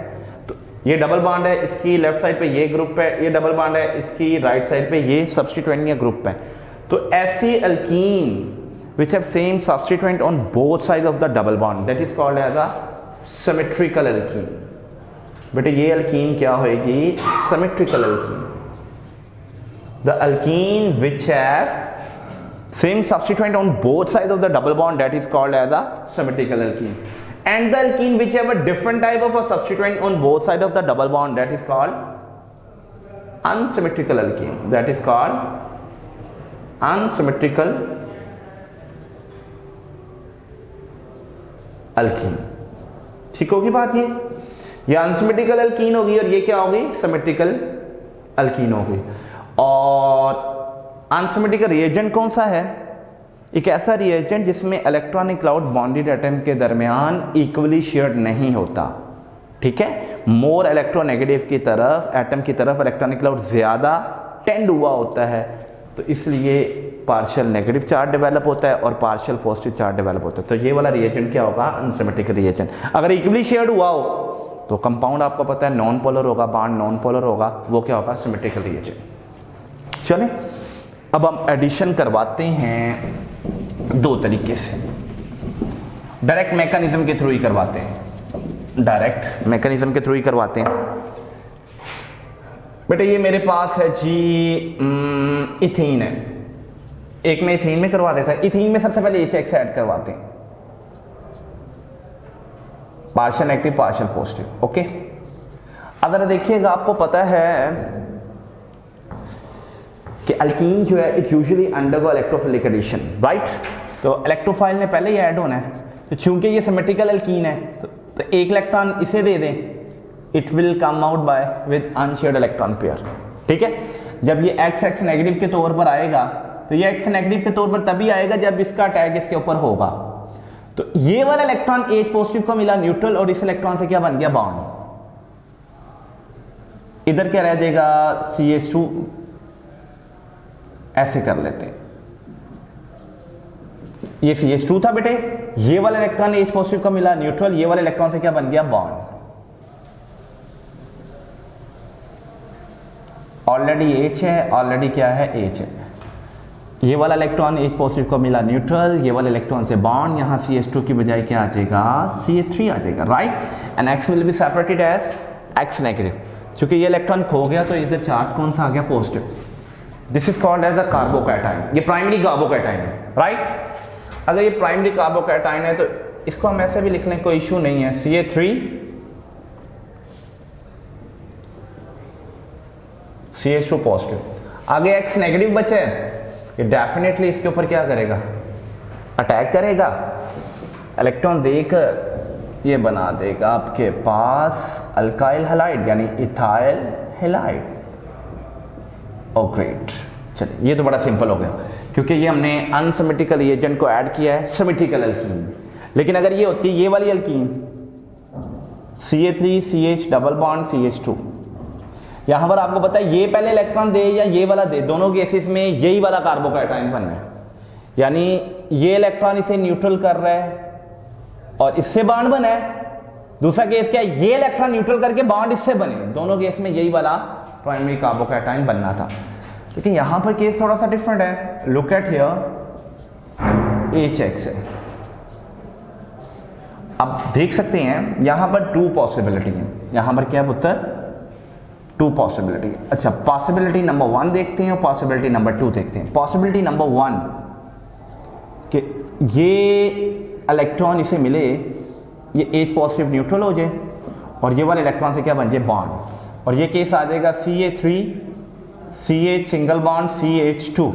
A: तो ये डबल बॉन्ड है, इसकी लेफ्ट साइड पे ये ग्रुप है, ये डबल बॉन्ड है, इसकी राइट साइड पे ये सब्स्टिट्यूएंट या ग्रुप है। तो ऐसी alkene which have same substituent on both sides of the double bond, that is called as a symmetrical alkene. बेटे ये alkene क्या होएगी? Symmetrical alkene. The alkene which have same substituent on both sides of the double bond, that is called as a symmetrical alkene. And the alkene which have a different type of a substituent on both sides of the double bond, that is called unsymmetrical alkene. That is called unsymmetrical alkyne. ठीक होगी बात? ये unsymmetrical alkyne होगी और ये क्या होगी? Symmetrical alkyne होगी। और अनसिमेट्रिकल रिएजेंट कौन सा है? एक ऐसा रिएजेंट जिसमें इलेक्ट्रॉनिक क्लाउड बॉन्डेड एटम के दरमियान इक्वली शेयर्ड नहीं होता, ठीक है। मोर इलेक्ट्रोनेगेटिव की तरफ, एटम की तरफ इलेक्ट्रॉनिक क्लाउड ज्यादा टेंड हुआ होता है, तो इसलिए पार्शियल नेगेटिव चार्ज डेवलप होता है और पार्शियल पॉजिटिव चार्ज डेवलप होता है। तो ये वाला रिएजेंट क्या होगा? Unsymmetrical reagent. अगर इक्वली शेयर्ड हुआ हो तो कंपाउंड आपको पता है नॉन पोलर होगा, बॉन्ड नॉन पोलर होगा, वो क्या होगा? Symmetrical reagent. चलिए अब हम एडिशन करवाते हैं दो तरीके से। डायरेक्ट मैकेनिज्म के थ्रू ही करवाते हैं, डायरेक्ट मैकेनिज्म के थ्रू ही करवाते हैं। बेटा ये मेरे पास है जी इथीन है, एक में इथीन में करवा देता है। इथीन में सबसे पहले HX ऐड करवाते हैं, partial negative partial positive, okay. अगर देखिएगा आपको पता है कि अल्कीन जो है it usually undergo electrophilic addition, right. तो इलेक्ट्रोफाइल ने पहले ही ऐड होना है, तो चूंकि ये सिमेट्रिकल अल्कीन है तो एक इलेक्ट्रॉन इसे दे दें, it will come out by with unshared electron pair, ठीक है। जब ये XX नेगेटिव के तौर पर आएगा तो ये X नेगेटिव के तौर पर तभी आएगा जब इसका टैग इसके ऊपर होगा। तो ये वाला इलेक्ट्रॉन H पॉजिटिव को मिला न्यूट्रल और इस इलेक्ट्रॉन से क्या बन गया? बॉन्ड। इधर क्या रह जाएगा? CH2। ऐसे कर लेते हैं, ये CH2 था बेटे, ये वाला इलेक्ट्रॉन H पॉजिटिव को मिला न्यूट्रल, ये वाले इलेक्ट्रॉन से क्या बन गया? बॉन्ड। ऑलरेडी H है, ऑलरेडी क्या है? H है। ये वाला इलेक्ट्रॉन H पॉजिटिव को मिला न्यूट्रल, ये वाले इलेक्ट्रॉन से बॉन्ड, यहाँ CH2 की बजाय क्या आ जाएगा? CH3 आ जाएगा, right. And X will be separated as X negative. क्योंकि ये इलेक्ट्रॉन खो गया तो इधर चार्ज कौन सा आ गया? Positive. This is called as a carbocation. ये प्राइमरी कार्बोकैटायन है, राइट। अगर ये प्राइमरी कार्बोकैटायन है तो इसको हम ऐसे भी लिख लें, कोई इशू नहीं है। CH2 positive. आगे X नेगेटिव बचे, ये डेफिनेटली इसके ऊपर क्या करेगा? अटैक करेगा। इलेक्ट्रॉन देकर ये बना देगा आपके पास अल्काइल हैलाइड यानी इथाइल हैलाइड। ओ ग्रेट। चलिए ये तो बड़ा सिंपल हो गया क्योंकि ये हमने अनसिमेट्रिकल रिएजेंट को ऐड किया है सिमेट्रिकल अल्कीन। लेकिन अगर ये होती है ये वाली alkyne CH3CH double bond CH2। यहाँ पर आपको पता है ये पहले इलेक्ट्रॉन दे या ये वाला दे, दोनों केसेस में यही वाला कार्बोकैटायन बनना है। यानी ये इलेक्ट्रॉन इसे न्यूट्रल कर रहा है और इससे बॉन्ड बना है। दूसरा केस क्या है, ये इलेक्ट्रॉन न्यूट्रल करके बॉन्ड इससे बने। दोनों केस में यही वाला प्राइमरी कार्बोकैटायन बनना था। लेकिन यहां पर केस थोड़ा सा डिफरेंट है। लुक एट हियर, HX है। अब देख सकते हैं यहां पर 2 पॉसिबिलिटी है। यहां पर क्या पुत्र, 2 पॉसिबिलिटी। अच्छा, पॉसिबिलिटी नंबर 1 देखते हैं और पॉसिबिलिटी नंबर 2 देखते हैं। पॉसिबिलिटी नंबर 1 कि ये इलेक्ट्रॉन इसे मिले, ये H पॉजिटिव न्यूट्रल हो जाए और ये वाले इलेक्ट्रॉन से क्या बन जाए, बॉन्ड। और ये केस आ जाएगा CH3CH सिंगल बॉन्ड CH2।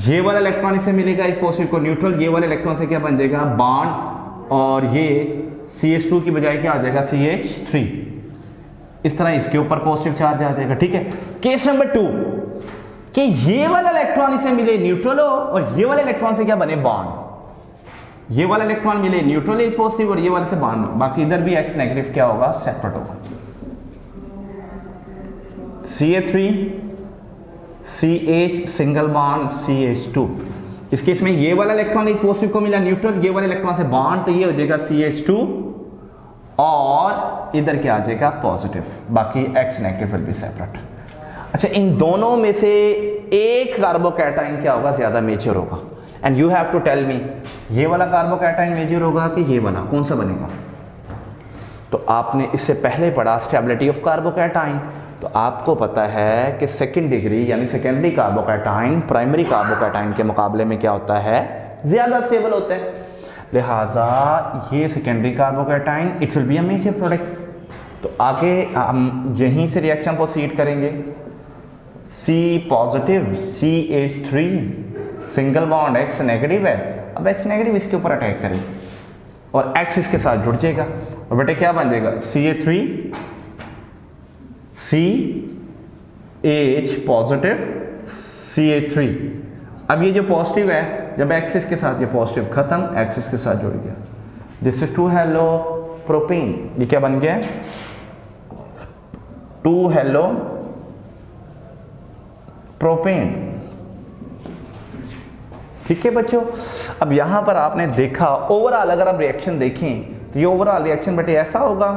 A: ये वाला इलेक्ट्रॉन इसे मिलेगा H पॉजिटिव को न्यूट्रल, ये वाले इलेक्ट्रॉन से क्या बन जाएगा, बॉन्ड। और ये CH2 की बजाय क्या आ जाएगा, CH3। इस तरह इसके ऊपर पॉजिटिव चार्ज आ जाएगा। ठीक है। केस नंबर 2 कि ये वाला इलेक्ट्रॉन इसे मिले न्यूट्रल हो और ये वाले इलेक्ट्रॉन से क्या बने, बॉन्ड। ये वाला इलेक्ट्रॉन मिले न्यूट्रल H पॉजिटिव और ये वाले से बॉन्ड, बाकी इधर भी X नेगेटिव क्या होगा, सेपरेट होगा। CH3CH single bond CH2। इस केस में ये वाला इलेक्ट्रॉन H पॉजिटिव को मिला न्यूट्रल, ये वाले इलेक्ट्रॉन से बॉन्ड, तो ये हो जाएगा CH2 और इधर क्या आ जाएगा, पॉजिटिव। बाकी X negative will be separate. अच्छा, इन दोनों में से एक कार्बोकैटायन क्या होगा, ज्यादा मेजर होगा। And you have to tell me, ये वाला कार्बोकैटायन मेजर होगा कि ये वाला, कौन सा बनेगा। तो आपने इससे पहले पढ़ा स्टेबिलिटी ऑफ कार्बोकैटायन, तो आपको पता है कि सेकेंड डिग्री यानी सेकेंडरी कार्बोकैटायन प्राइमरी कार्बोकैटायन के मुकाबले में क्या होता है, ज्यादा स्टेबल होता है। लिहाजा ये secondary carbocation it will be a major product. तो आगे हम यहीं से रिएक्शन प्रोसीड करेंगे। C positive CH3 single bond X negative है। अब X नेगेटिव इसके ऊपर अटैक करें और X इसके साथ जुड़ जाएगा और बेटे क्या बन जाएगा, CH3 CH पॉजिटिव CH3। अब ये जो पॉजिटिव है, जब X इसके साथ, ये पॉजिटिव खत्म, X इसके साथ जुड़ गया। This is 2 hello propane. ये क्या बन गया, 2 हेलो प्रोपेन। ठीक है बच्चों। अब यहां पर आपने देखा ओवरऑल, अगर आप रिएक्शन देखें तो ये ओवरऑल रिएक्शन बेटे ऐसा होगा,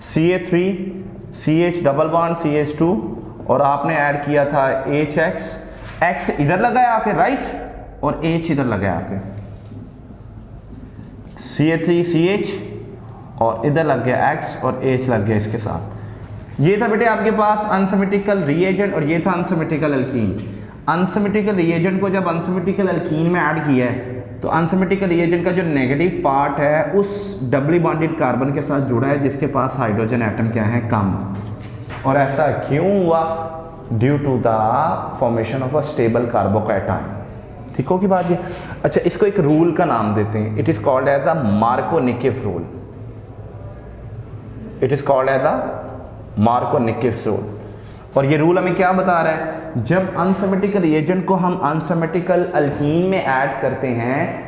A: CH3 CH double bond CH2 और आपने ऐड किया था HX, X इधर लगाया आके राइट और H इधर लगाया आके, CH3 CH और इधर लग गया X और H लग गया इसके साथ। ये था बेटे आपके पास अनसिमेट्रिकल रिएजेंट और ये था अनसिमेट्रिकल अल्कीन। अनसिमेट्रिकल रिएजेंट को जब अनसिमेट्रिकल अल्कीन में ऐड किया है तो अनसिमेट्रिकल रिएजेंट का जो नेगेटिव पार्ट है उस डबली बॉन्डेड कार्बन के साथ जुड़ा है जिसके पास हाइड्रोजन एटम क्या है, कम। और ऐसा क्यों हुआ, due to the formation of a stable carbocation. ठीक होगी बात ये। अच्छा, इसको एक रूल का नाम देते हैं, it is called as a Markovnikov rule. It is called as a Markovnikov rule. और ये रूल हमें क्या बता रहा है, जब अनसिमेट्रिकल रिएजेंट को हम अनसिमेट्रिकल अल्कीन में ऐड करते हैं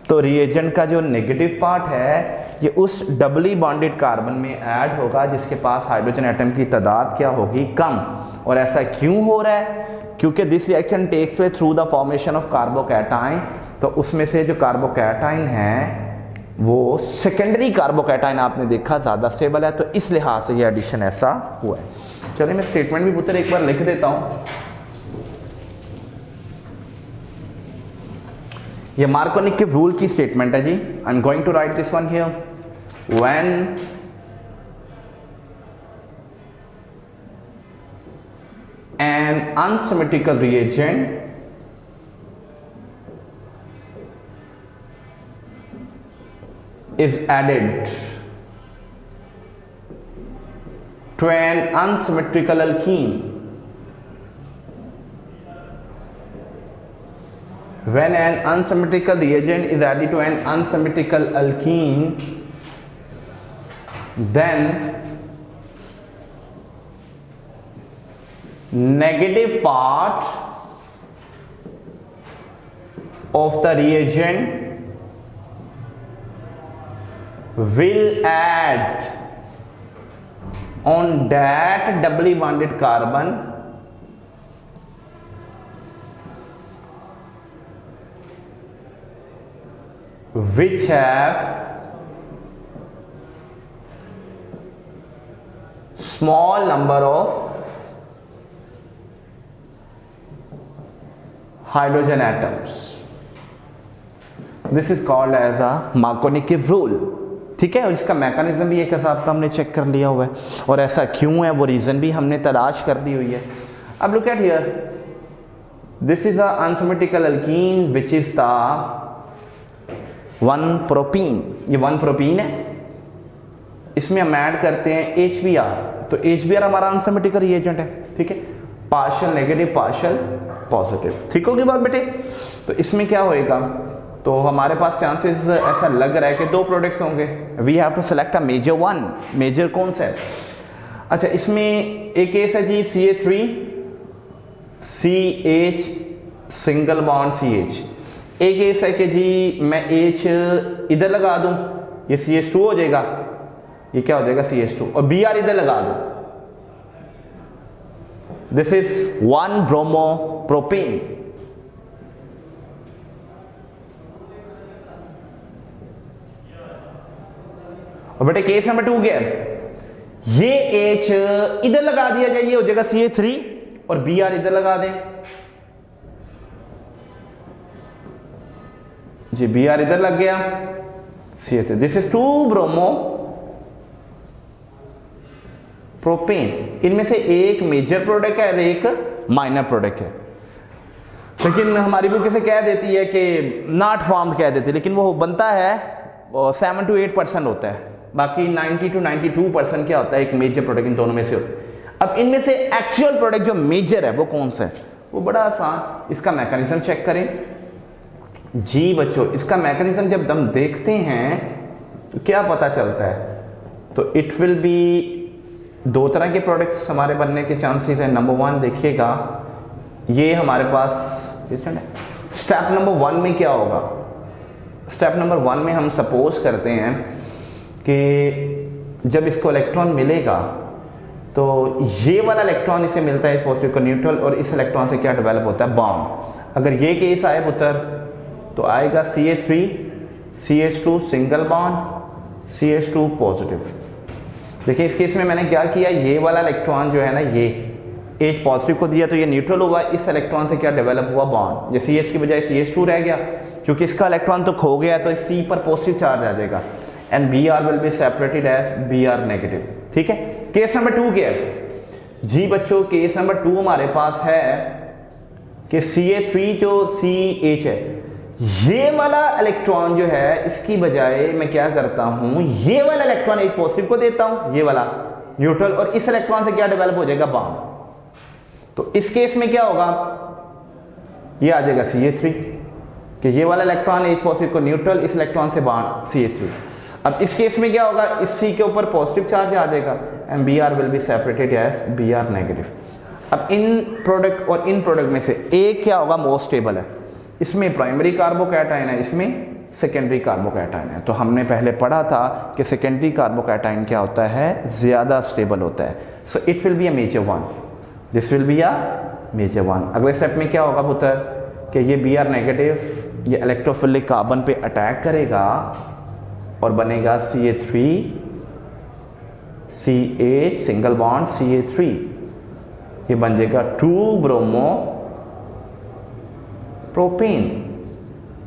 A: तो रिएजेंट का जो नेगेटिव पार्ट है ये उस डबली बॉन्डेड कार्बन में ऐड होगा जिसके पास हाइड्रोजन एटम की तादाद क्या होगी, कम। और ऐसा क्यों हो रहा है, क्योंकि this reaction takes place through the formation of carbocation. तो उसमें से जो कार्बोकैटायन है वो सेकेंडरी कार्बोकैटायन आपने देखा ज़्यादा स्टेबल है, तो इस लिहाज से ये एडिशन ऐसा हुआ है। चलिए मैं स्टेटमेंट भी पुत्र एक बार लिख देता हूं। ये मार्कोनिकेव रूल की स्टेटमेंट है जी। I am going to write this one here. When an unsymmetrical reagent is added to an unsymmetrical alkene, when an unsymmetrical reagent is added to an unsymmetrical alkene, then negative part of the reagent will add on that doubly bonded carbon which have small number of hydrogen atoms. This is called as a Markovnikov rule. ठीक है, और इसका mechanism भी एक हिसाब का हमने check कर लिया हुआ है, और ऐसा क्यों है वो रीज़न भी हमने तलाश कर ली हुई है. अब look at here, this is a unsymmetrical alkyne which is the 1 propene. ये 1 प्रोपीन है, इसमें हम ऐड करते हैं HBr. तो HBr हमारा अनसिमेट्रिकल रिएजेंट है. ठीक है, पार्शियल नेगेटिव पार्शियल पॉजिटिव. ठीक होगी बात बेटे. तो इसमें क्या होएगा, तो हमारे पास चांसेस ऐसा लग रहा है कि 2 प्रोडक्ट्स होंगे. We have to select a major one. Major कौन सा है? अच्छा, इसमें एक केस है जी CA3 CH single bond CH. एक केस है कि जी मैं H इधर लगा दूं, ये CH2 हो जाएगा, ये क्या हो जाएगा CH2, और Br इधर लगा दूं. This is 1 bromo propene. और बेटे केस नंबर 2 क्या है, ये H इधर लगा दिया जाए, ये हो जाएगा CA3, और Br इधर लगा दें जी, Br इधर लग गया CA3. This is 2 bromo propane. इनमें से एक मेजर प्रोडक्ट है, एक माइनर प्रोडक्ट है. लेकिन हमारी बुक इसे कह देती है कि नॉट फॉर्म्ड कह देती है, लेकिन वो बनता है 7 to 8% होता है. बाकी 90 to 92% क्या होता है, एक मेजर प्रोडक्ट इन दोनों में से होता है. अब इनमें से एक्चुअल प्रोडक्ट जो मेजर है वो कौन सा है? वो बड़ा आसान. इसका मैकेनिज्म चेक करें जी बच्चों. इसका मैकेनिज्म जब हम देखते हैं तो क्या पता चलता है, तो इट विल बी 2 तरह के प्रोडक्ट्स हमारे बनने के चांसेस हैं. नंबर 1 देखिएगा, ये हमारे पास स्टेप नंबर 1 में क्या होगा. स्टेप नंबर 1 में हम सपोज करते हैं कि जब इसको इलेक्ट्रॉन मिलेगा तो ये वाला इलेक्ट्रॉन इसे मिलता है इस पॉजिटिव को न्यूट्रल, और इस इलेक्ट्रॉन से क्या डेवलप होता है, बॉन्ड. अगर ये केस आए पुत्र तो आएगा CA3 CH2 single bond CH2 positive. देखिए इस केस में मैंने क्या किया, ये वाला इलेक्ट्रॉन जो है ना, ये H पॉजिटिव को दिया तो ये न्यूट्रल हुआ. इस इलेक्ट्रॉन से क्या डेवलप हुआ, बॉन्ड. ये CH की बजाय CH2 रह गया, क्योंकि इसका इलेक्ट्रॉन तो खो गया, तो इस C पर पॉजिटिव चार्ज आ जाएगा, and Br will be separated as Br negative. ठीक है. केस नंबर 2 क्या है जी बच्चों, केस नंबर 2 हमारे पास है कि CA3 जो CH है, ये वाला इलेक्ट्रॉन जो है, इसकी बजाय मैं क्या करता हूं, ये वाला इलेक्ट्रॉन H पॉजिटिव को देता हूं, ये वाला न्यूट्रल, और इस इलेक्ट्रॉन से क्या डेवलप हो जाएगा, बॉन्ड. तो इस केस में क्या होगा, ये आ जाएगा CA3, कि ये वाला इलेक्ट्रॉन H पॉजिटिव को न्यूट्रल, इस इलेक्ट्रॉन से बॉन्ड CA3. अब इस केस में क्या होगा, इस C के ऊपर पॉजिटिव चार्ज आ जाएगा, and Br will be separated as Br negative. अब इन प्रोडक्ट और इन प्रोडक्ट में से एक क्या होगा, मोस्ट स्टेबल है. इसमें प्राइमरी कार्बोकैटायन है, इसमें सेकेंडरी कार्बोकैटायन है. तो हमने पहले पढ़ा था कि सेकेंडरी कार्बोकैटायन क्या होता है, ज़्यादा स्टेबल होता है. So it will be a major one. This will be a major one. अगले स्टेप में क्या होगा पुत्र, कि ये Br नेगेटिव ये इलेक्ट्रोफिलिक कार्बन पे अटैक करेगा और बनेगा CA3 CH single bond CA3. ये बन जाएगा 2 ब्रोमो प्रोपेन.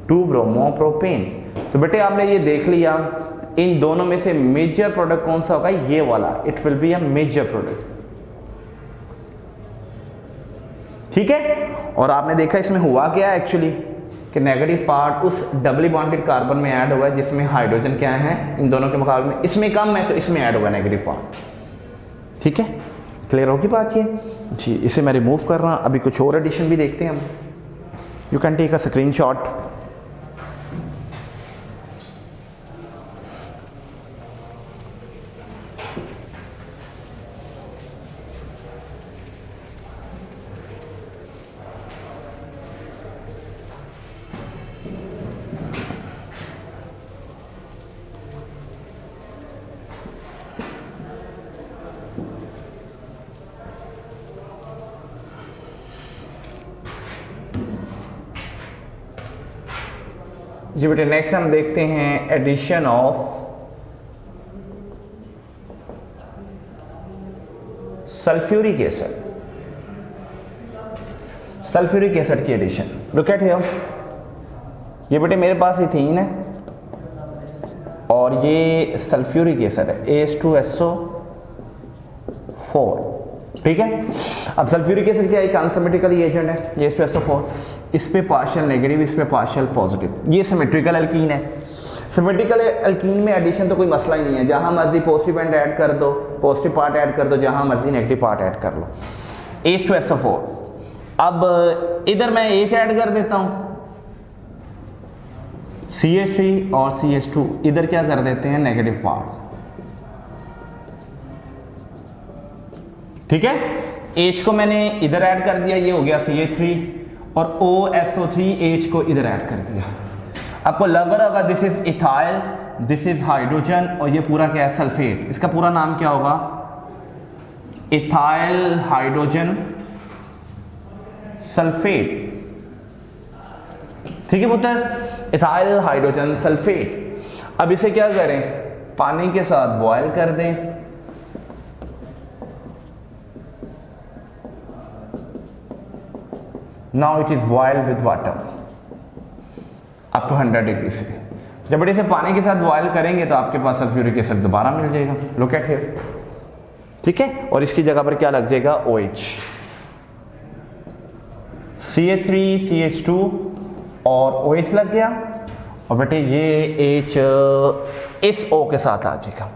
A: 2 bromo propane. तो बेटे आपने ये देख लिया, इन दोनों में से मेजर प्रोडक्ट कौन सा होगा, ये वाला. It will be a major product. ठीक है. और आपने देखा इसमें हुआ क्या एक्चुअली, कि नेगेटिव पार्ट उस डबली बॉन्डेड कार्बन में ऐड हुआ है जिसमें हाइड्रोजन क्या है, इन दोनों के मुकाबले में इसमें कम है, तो इसमें ऐड होगा नेगेटिव पार्ट. ठीक है, क्लियर होगी बात ये जी. इसे मैं रिमूव कर रहा हूं. अभी कुछ और एडिशन भी देखते हैं हम. You can take a screenshot. जी बेटे नेक्स्ट हम देखते हैं addition of sulphuric acid. Sulphuric acid की एडिशन, लुक एट हियर। ये बेटे मेरे पास इथीन है और ये सल्फ्यूरिक एसिड है H2SO4, ठीक है। अब सल्फ्यूरिक एसिड क्या एक अनसिमेट्रिकल एजेंट है, ये H2SO4, इस पे पार्शियल नेगेटिव, इस पे पार्शियल पॉजिटिव, ये सिमेट्रिकल अल्कीन है। सिमेट्रिकल अल्कीन में एडिशन तो कोई मसला ही नहीं है, जहां मर्जी पॉजिटिव एंड ऐड कर दो, पॉजिटिव पार्ट ऐड कर दो, जहां मर्जी नेगेटिव पार्ट ऐड कर लो। H2SO4, अब इधर मैं H ऐड कर देता हूं, CH3 और CH2, इधर क्या कर देते हैं नेगेटिव पार्ट, ठीक है। H को मैंने इधर ऐड कर दिया, ये हो गया CH3, और OSO3H को इधर ऐड कर दिया। आपको लग रहा होगा this is ethyl, this is hydrogen, और ये पूरा क्या है सल्फेट। इसका पूरा नाम क्या होगा, इथाइल हाइड्रोजन सल्फेट, ठीक है पुत्र, इथाइल हाइड्रोजन सल्फेट। अब इसे क्या करें, पानी के साथ बॉयल कर दें, now it is boiled with water up to 100 degree से। जब इसे पानी के साथ बॉयल करेंगे तो आपके पास सल्फ्यूरिक एसिड दोबारा मिल जाएगा, लुक एट हियर, ठीक है। और इसकी जगह पर क्या लग जाएगा OH, CH3 CH2 और OH लग गया, और बेटे ये H इस O के साथ आ जाएगा।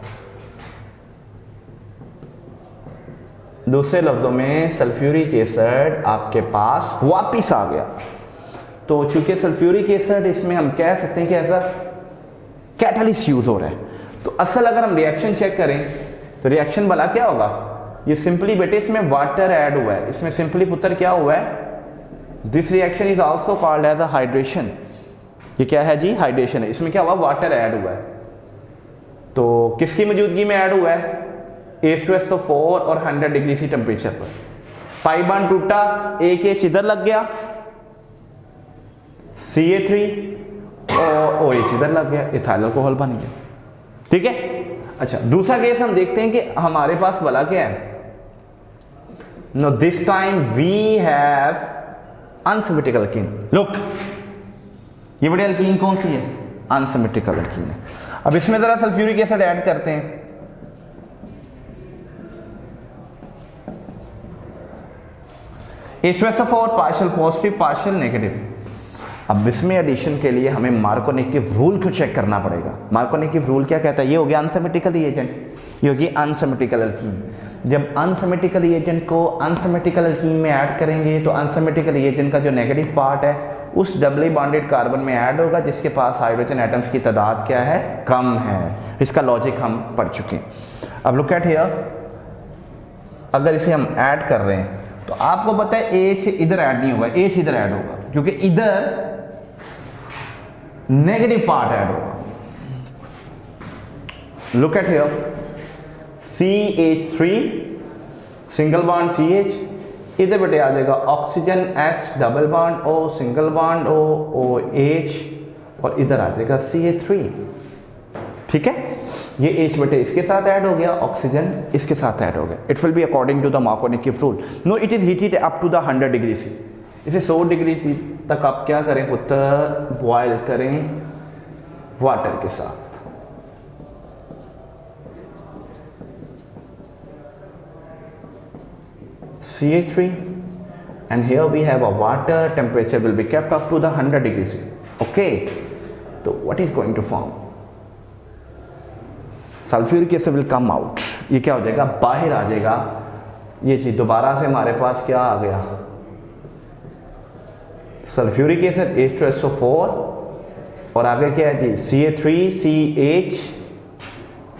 A: दूसरे लफ्जों में सल्फ्यूरिक एसिड आपके पास वापिस आ गया। तो चूंकि सल्फ्यूरिक एसिड, इसमें हम कह सकते हैं कि ऐसा कैटलिस्ट यूज हो रहा है। तो असल अगर हम रिएक्शन चेक करें तो रिएक्शन भला क्या होगा, ये सिंपली बेटे इसमें वाटर ऐड हुआ है, इसमें सिंपली पुत्र क्या हुआ है, this reaction is also called as a hydration. ये क्या है जी, हाइड्रेशन है। इसमें क्या हुआ, वाटर ऐड हुआ है। तो किसकी मौजूदगी में ऐड हुआ है, H2SO4 और 100 डिग्री सी टेम्परेचर पर। पाई बॉन्ड टूटा, एक H इधर लग गया, CH3 और OH इधर लग गया, इथाइल अल्कोहल बन गया, ठीक है। अच्छा दूसरा केस हम देखते हैं कि हमारे पास भला क्या है। No this time we have unsymmetrical alkene. Look, ये बड़ी अल्कीन कौन सी है, अनसिमेट्रिकल अल्कीन है। अब इसमें जरा सल्फ्यूरिक एसिड ऐड करते हैं, H2SO4 partial positive partial negative. अब इसमें एडिशन के लिए हमें मार्कोनिक रूल को चेक करना पड़ेगा। मार्कोनिक रूल क्या कहता है, ये हो गया अनसिमेट्रिकल एजेंट, ये होगी अनसिमेट्रिकल अल्कीन। जब अनसिमेट्रिकल एजेंट को अनसिमेट्रिकल अल्कीन में ऐड करेंगे तो अनसिमेट्रिकल एजेंट का जो नेगेटिव पार्ट है उस डबली बॉन्डेड कार्बन में ऐड होगा, जिसके पास हाइड्रोजन एटम्स की तादाद क्या है, कम है। इसका लॉजिक हम पढ़ चुके हैं। अब लुक एट हियर, अगर इसे हम ऐड कर रहे हैं तो आपको पता है H इधर ऐड नहीं होगा, H इधर ऐड होगा, क्योंकि इधर नेगेटिव पार्ट ऐड होगा। Look at here, CH3 single bond CH, इधर बेटे आ जाएगा oxygen S double bond O single bond O OH, और इधर आ जाएगा CH3, ठीक है। ये H बेटे इसके साथ ऐड हो गया, ऑक्सीजन इसके साथ ऐड हो गया। It will be according to the Markovnikov rule. No, it is heated up to the 100 degree C. इसे 100 डिग्री तक आप क्या करें पुत्र, बॉयल करें वाटर के साथ। CH3 and here we have a water, temperature will be kept up to the 100 degree C. Okay, so what is going to form? Sulphuric acid will come out. ये क्या हो जाएगा, बाहर आ जाएगा। ये चीज दोबारा से हमारे पास क्या आ गया, सल्फ्यूरिक एसिड H2SO4 और आगे क्या है जी CH3CH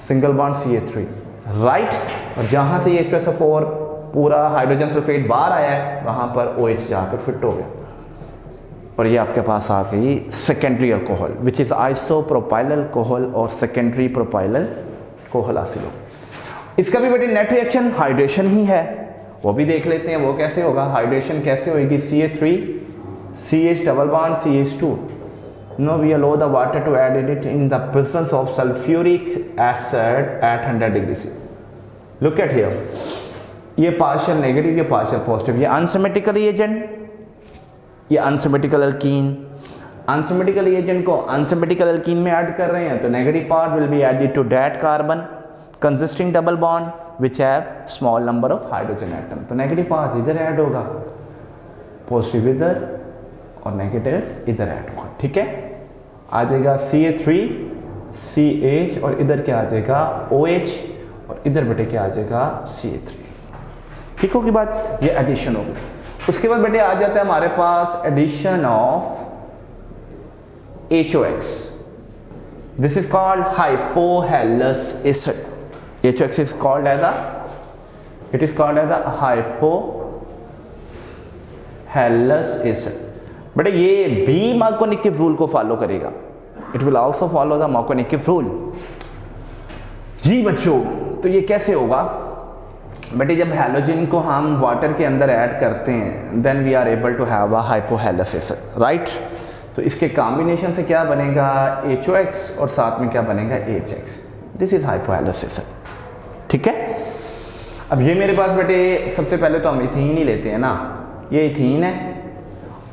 A: single bond CH3, right. और जहां से H2SO4 पूरा हाइड्रोजन सल्फेट बाहर आया है वहां पर OH जहां पर फिट हो गया, और ये आपके पास आ गई secondary alcohol which is isopropyl alcohol और सेकेंडरी प्रोपाइल अल्कोहल हासिल हो। इसका भी बेटे नेट रिएक्शन हाइड्रेशन ही है, वो भी देख लेते हैं वो कैसे होगा। हाइड्रेशन कैसे होगी, CH3 CH double bond CH2, No, we allow the water to add it in the presence of sulfuric acid at 100 degrees C. Look at here. ये पार्शियल नेगेटिव, ये पार्शियल पॉजिटिव, ये अनसिमेट्रिकल रिएजेंट, ये unsymmetrical alkene. Unsymmetrical reagent को unsymmetrical alkene में add कर रहे हैं तो negative part will be added to that carbon consisting double bond which have small number of hydrogen atom. तो नेगेटिव पार्ट इधर ऐड होगा, पॉजिटिव इधर और नेगेटिव इधर ऐड होगा। ठीक है, आ जाएगा CH3CH और इधर क्या आ जाएगा OH और इधर बेटे क्या आ जाएगा CH3। ठीक होगी बात, ये एडिशन होगी। उसके बाद बेटे आ जाता है हमारे पास addition of HOX। This is called hypohalous acid। HOX is called as a, it is called as a hypohalous acid। बेटे ये भी मार्कोनिक रूल को फॉलो करेगा, it will also follow the Markovnikov rule. जी बच्चों, तो ये कैसे होगा बेटे, जब हैलोजन को हम वाटर के अंदर ऐड करते हैं then we are able to have a hypohalous acid, right. तो इसके कॉम्बिनेशन से क्या बनेगा HOX और साथ में क्या बनेगा HX। This is hypohalous acid. ठीक है, अब ये मेरे पास बेटे सबसे पहले तो हम इथीन ही लेते हैं ना, ये इथीन है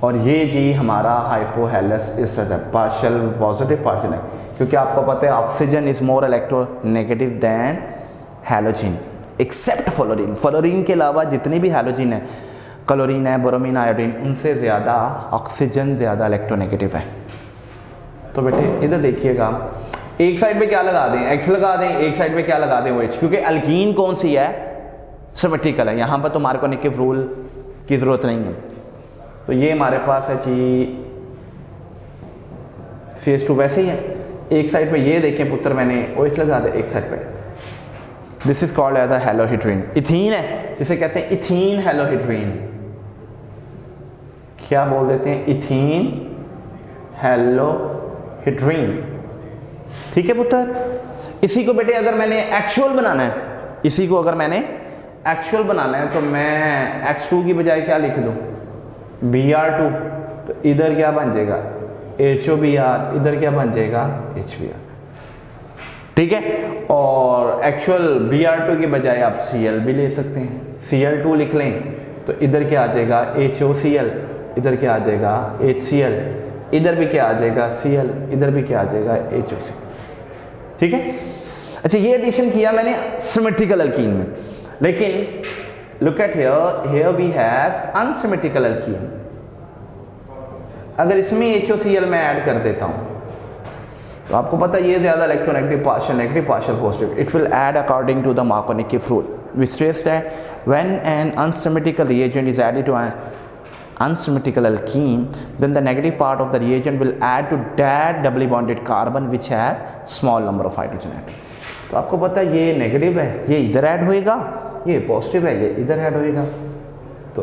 A: और ये जी हमारा हाइपोहैलस एसिड है, पार्शियल पॉजिटिव पार्शियल है, क्योंकि आपको पता है oxygen is more electronegative than halogen except fluorine. Fluorine के अलावा जितनी भी हैलोजन है, क्लोरीन है, ब्रोमीन, आयोडीन, उनसे ज़्यादा ऑक्सीजन ज़्यादा इलेक्ट्रोनेगेटिव है। तो बेटे इधर देखिएगा, एक साइड पे क्या लगा दें X लगा दें, एक साइड पे क्या लगा दें OH, क्योंकि अल्कीन कौन सी है सिमेट्रिकल है, यहाँ पर तो मार्कोनिक रूल की ज़रूरत नहीं है। तो ये हमारे पास है जी CH2 वैसे ही है, एक साइड पे ये देखें पुत्र मैंने OH लगा दे एक साइड पे। This is called as a halohydrin. Ethene है जिसे कहते हैं इथीन हेलोहिड्रीन, क्या बोल देते हैं इथीन हेलोहिड्रीन। ठीक है पुत्र, इसी को बेटे अगर मैंने एक्चुअल बनाना है, इसी को अगर मैंने एक्चुअल बनाना है तो मैं X2 की बजाय क्या लिख दूं Br2, तो इधर क्या बन जाएगा HOBr, इधर क्या बन जाएगा HBr। ठीक है, और एक्चुअल Br2 के बजाय आप Cl भी ले सकते हैं, Cl2 लिख लें तो इधर क्या आ जाएगा HOCl, इधर क्या आ जाएगा HCl, इधर भी क्या आ जाएगा Cl, इधर भी क्या आ जाएगा HOCl। ठीक है, अच्छा ये एडिशन किया मैंने सिमेट्रिकल अल्कीन में, लेकिन look at here we have unsymmetrical alkene. अगर इसमें HOCl मैं ऐड कर देता हूँ तो आपको पता है ये ज़्यादा electronegative, partial positive, it will add according to the Markovnikov rule which states that when an unsymmetrical reagent is added to an unsymmetrical alkene, then the negative part of the reagent will add to that doubly bonded carbon which have small number of hydrogen atom। तो आपको पता है ये negative है, ये इधर add होएगा, ये पॉजिटिव है, ये इधर ऐड होएगा। तो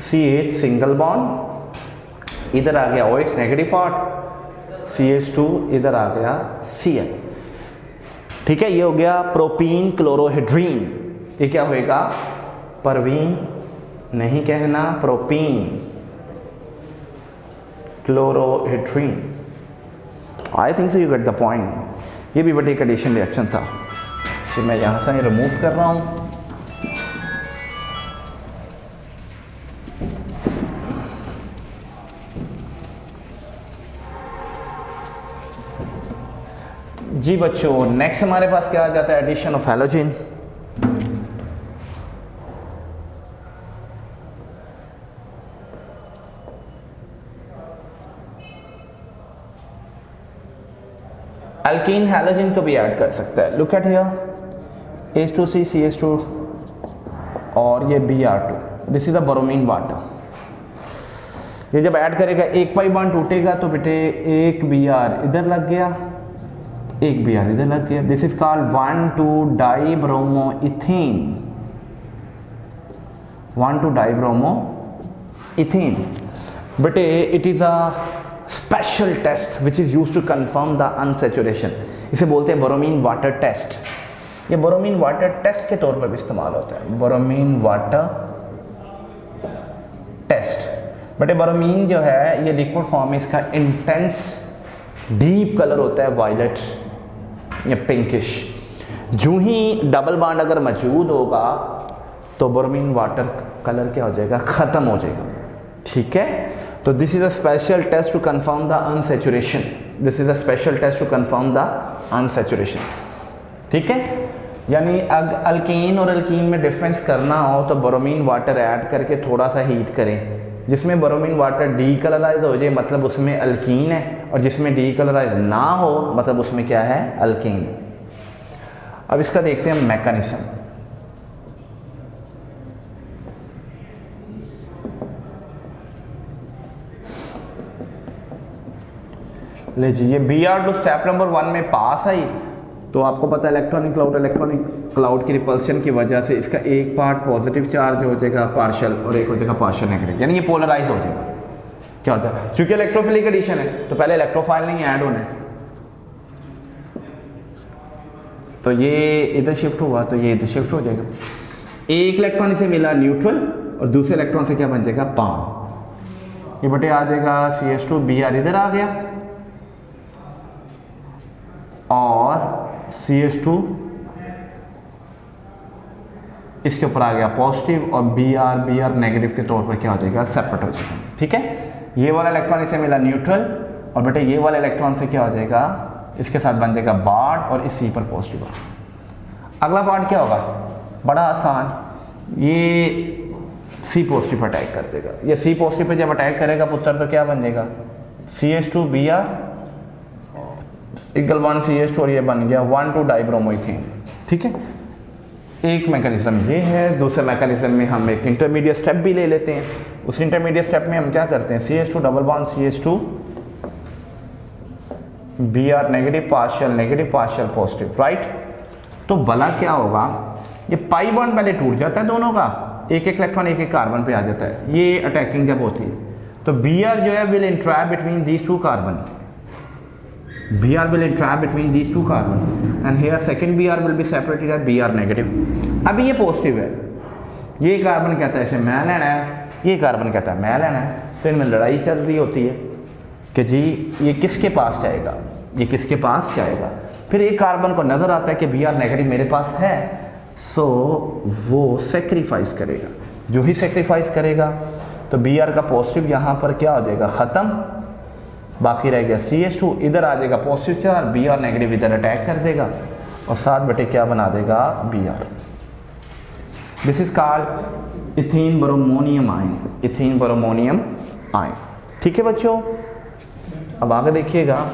A: CH सिंगल बॉन्ड, इधर आ गया OH नेगेटिव पार्ट, CH2 इधर आ गया Cl। ठीक है, ये हो गया प्रोपीन क्लोरोहाइड्रीन। ये क्या होएगा परवीन नहीं कहना, propene chlorohydrin. I think so you get the point. ये भी बड़ी एक एडिशन रिएक्शन था, इसे मैं यहाँ से रिमूव कर रहा हूँ। जी बच्चों, नेक्स्ट हमारे पास क्या आ जाता है addition of halogen. Alkene halogen को भी ऐड कर सकता है। Look at here H2C CH2 और ये Br2, this is the bromine water. ये जब ऐड करेगा एक पाई बॉन्ड टूटेगा तो बेटे एक Br इधर लग गया, एक Br इधर लग गया। This is called one two dibromoethane, one two dibromoethane. बेटे it is a special test which is used to confirm the unsaturation. इसे बोलते हैं ब्रोमीन वाटर टेस्ट। ये ब्रोमीन वाटर टेस्ट के तौर पर भी इस्तेमाल होता है, ब्रोमीन वाटर टेस्ट। बटे बोरोमीन जो है ये लिक्विड फॉर्म में इसका इंटेंस डीप कलर होता है वायलेट या पिंकिश। जो ही डबल बॉन्ड अगर मौजूद होगा तो बोरोमीन वाटर कलर क्या हो जाएगा, ख़त्म हो जाएगा। ठीक है, तो this is a special test to confirm the unsaturation, this is a special test to confirm the unsaturation. ठीक है, यानी अगर अल्कीन और अल्कीन में डिफरेंस करना हो तो बोरोमीन वाटर ऐड करके थोड़ा सा हीट करें, जिसमें बोरोमीन वाटर डीकलराइज हो जाए मतलब उसमें अल्कीन है, और जिसमें डीकलराइज ना हो मतलब उसमें क्या है, अल्कीन। अब इसका देखते हैं मैकेनिज्म। ले जी, ये Br2 स्टेप नंबर 1 में पास आई, तो आपको पता है इलेक्ट्रॉनिक क्लाउड की रिपल्शन की वजह से इसका एक पार्ट पॉजिटिव चार्ज हो जाएगा पार्शियल और एक हो जाएगा पार्शियल नेगेटिव, यानी ये पोलराइज हो जाएगा। क्या होता है, चूंकि इलेक्ट्रोफिलिक एडिशन है तो पहले इलेक्ट्रोफाइल नहीं ऐड होने, तो ये इधर शिफ्ट हुआ तो ये इधर शिफ्ट हो जाएगा। एक इलेक्ट्रॉन इसे मिला न्यूट्रल और दूसरे इलेक्ट्रॉन से क्या बन जाएगा, पाम। ये बटे आ जाएगा CH2 Br इधर आ गया और CH2 इसके ऊपर आ गया पॉजिटिव और Br नेगेटिव के तौर पर क्या हो जाएगा, सेपरेट हो जाएगा। ठीक है, ये वाला इलेक्ट्रॉन इसे मिला न्यूट्रल और बेटे ये वाला इलेक्ट्रॉन से क्या हो जाएगा, इसके साथ बन जाएगा बाड और इस C पर पॉजिटिव। अगला पार्ट क्या होगा, बड़ा आसान, ये C पॉजिटिव पर अटैक कर देगा। ये C पॉजिटिव पर जब अटैक करेगा पुत्र तो क्या बन जाएगा, CH2 Br इक्वल 1 CH2 और ये बन गया 1,2 डाइब्रोमोइथेन। ठीक है, एक मैकेनिज्म ये है। दूसरे मैकेनिज्म में हम एक इंटरमीडिएट स्टेप भी ले लेते हैं। उस इंटरमीडिएट स्टेप में हम क्या करते हैं, CH2 double bond CH2 Br negative partial positive, right. तो भला क्या होगा, ये पाई बॉन्ड पहले टूट जाता है दोनों का, एक एक इलेक्ट्रॉन एक एक कार्बन पे आ जाता है। ये अटैकिंग जब होती है तो Br जो है will entrap between these two carbon, Br will entrap between these two carbon and here second Br will be separated as Br negative। अभी ये पॉजिटिव है, ये कार्बन कहता है इसे मैं लेना है, ये कार्बन कहता है मैं लेना है, तो इनमें लड़ाई चल रही होती है कि जी ये किसके पास जाएगा, ये किसके पास जाएगा। फिर एक कार्बन को नज़र आता है कि Br नेगेटिव मेरे पास है, सो वो सेक्रीफाइस करेगा। जो ही सेक्रीफाइस करेगा तो Br का पॉजिटिव यहाँ पर क्या हो जाएगा, ख़त्म, बाकी रह गया CH2, इधर आ जाएगा पॉजिटिव चार्ज, Br नेगेटिव इधर अटैक कर देगा और साथ बटे क्या बना देगा, Br। This is called ethene bromonium ion, ethene bromonium ion. ठीक है बच्चों, अब आगे देखिएगा,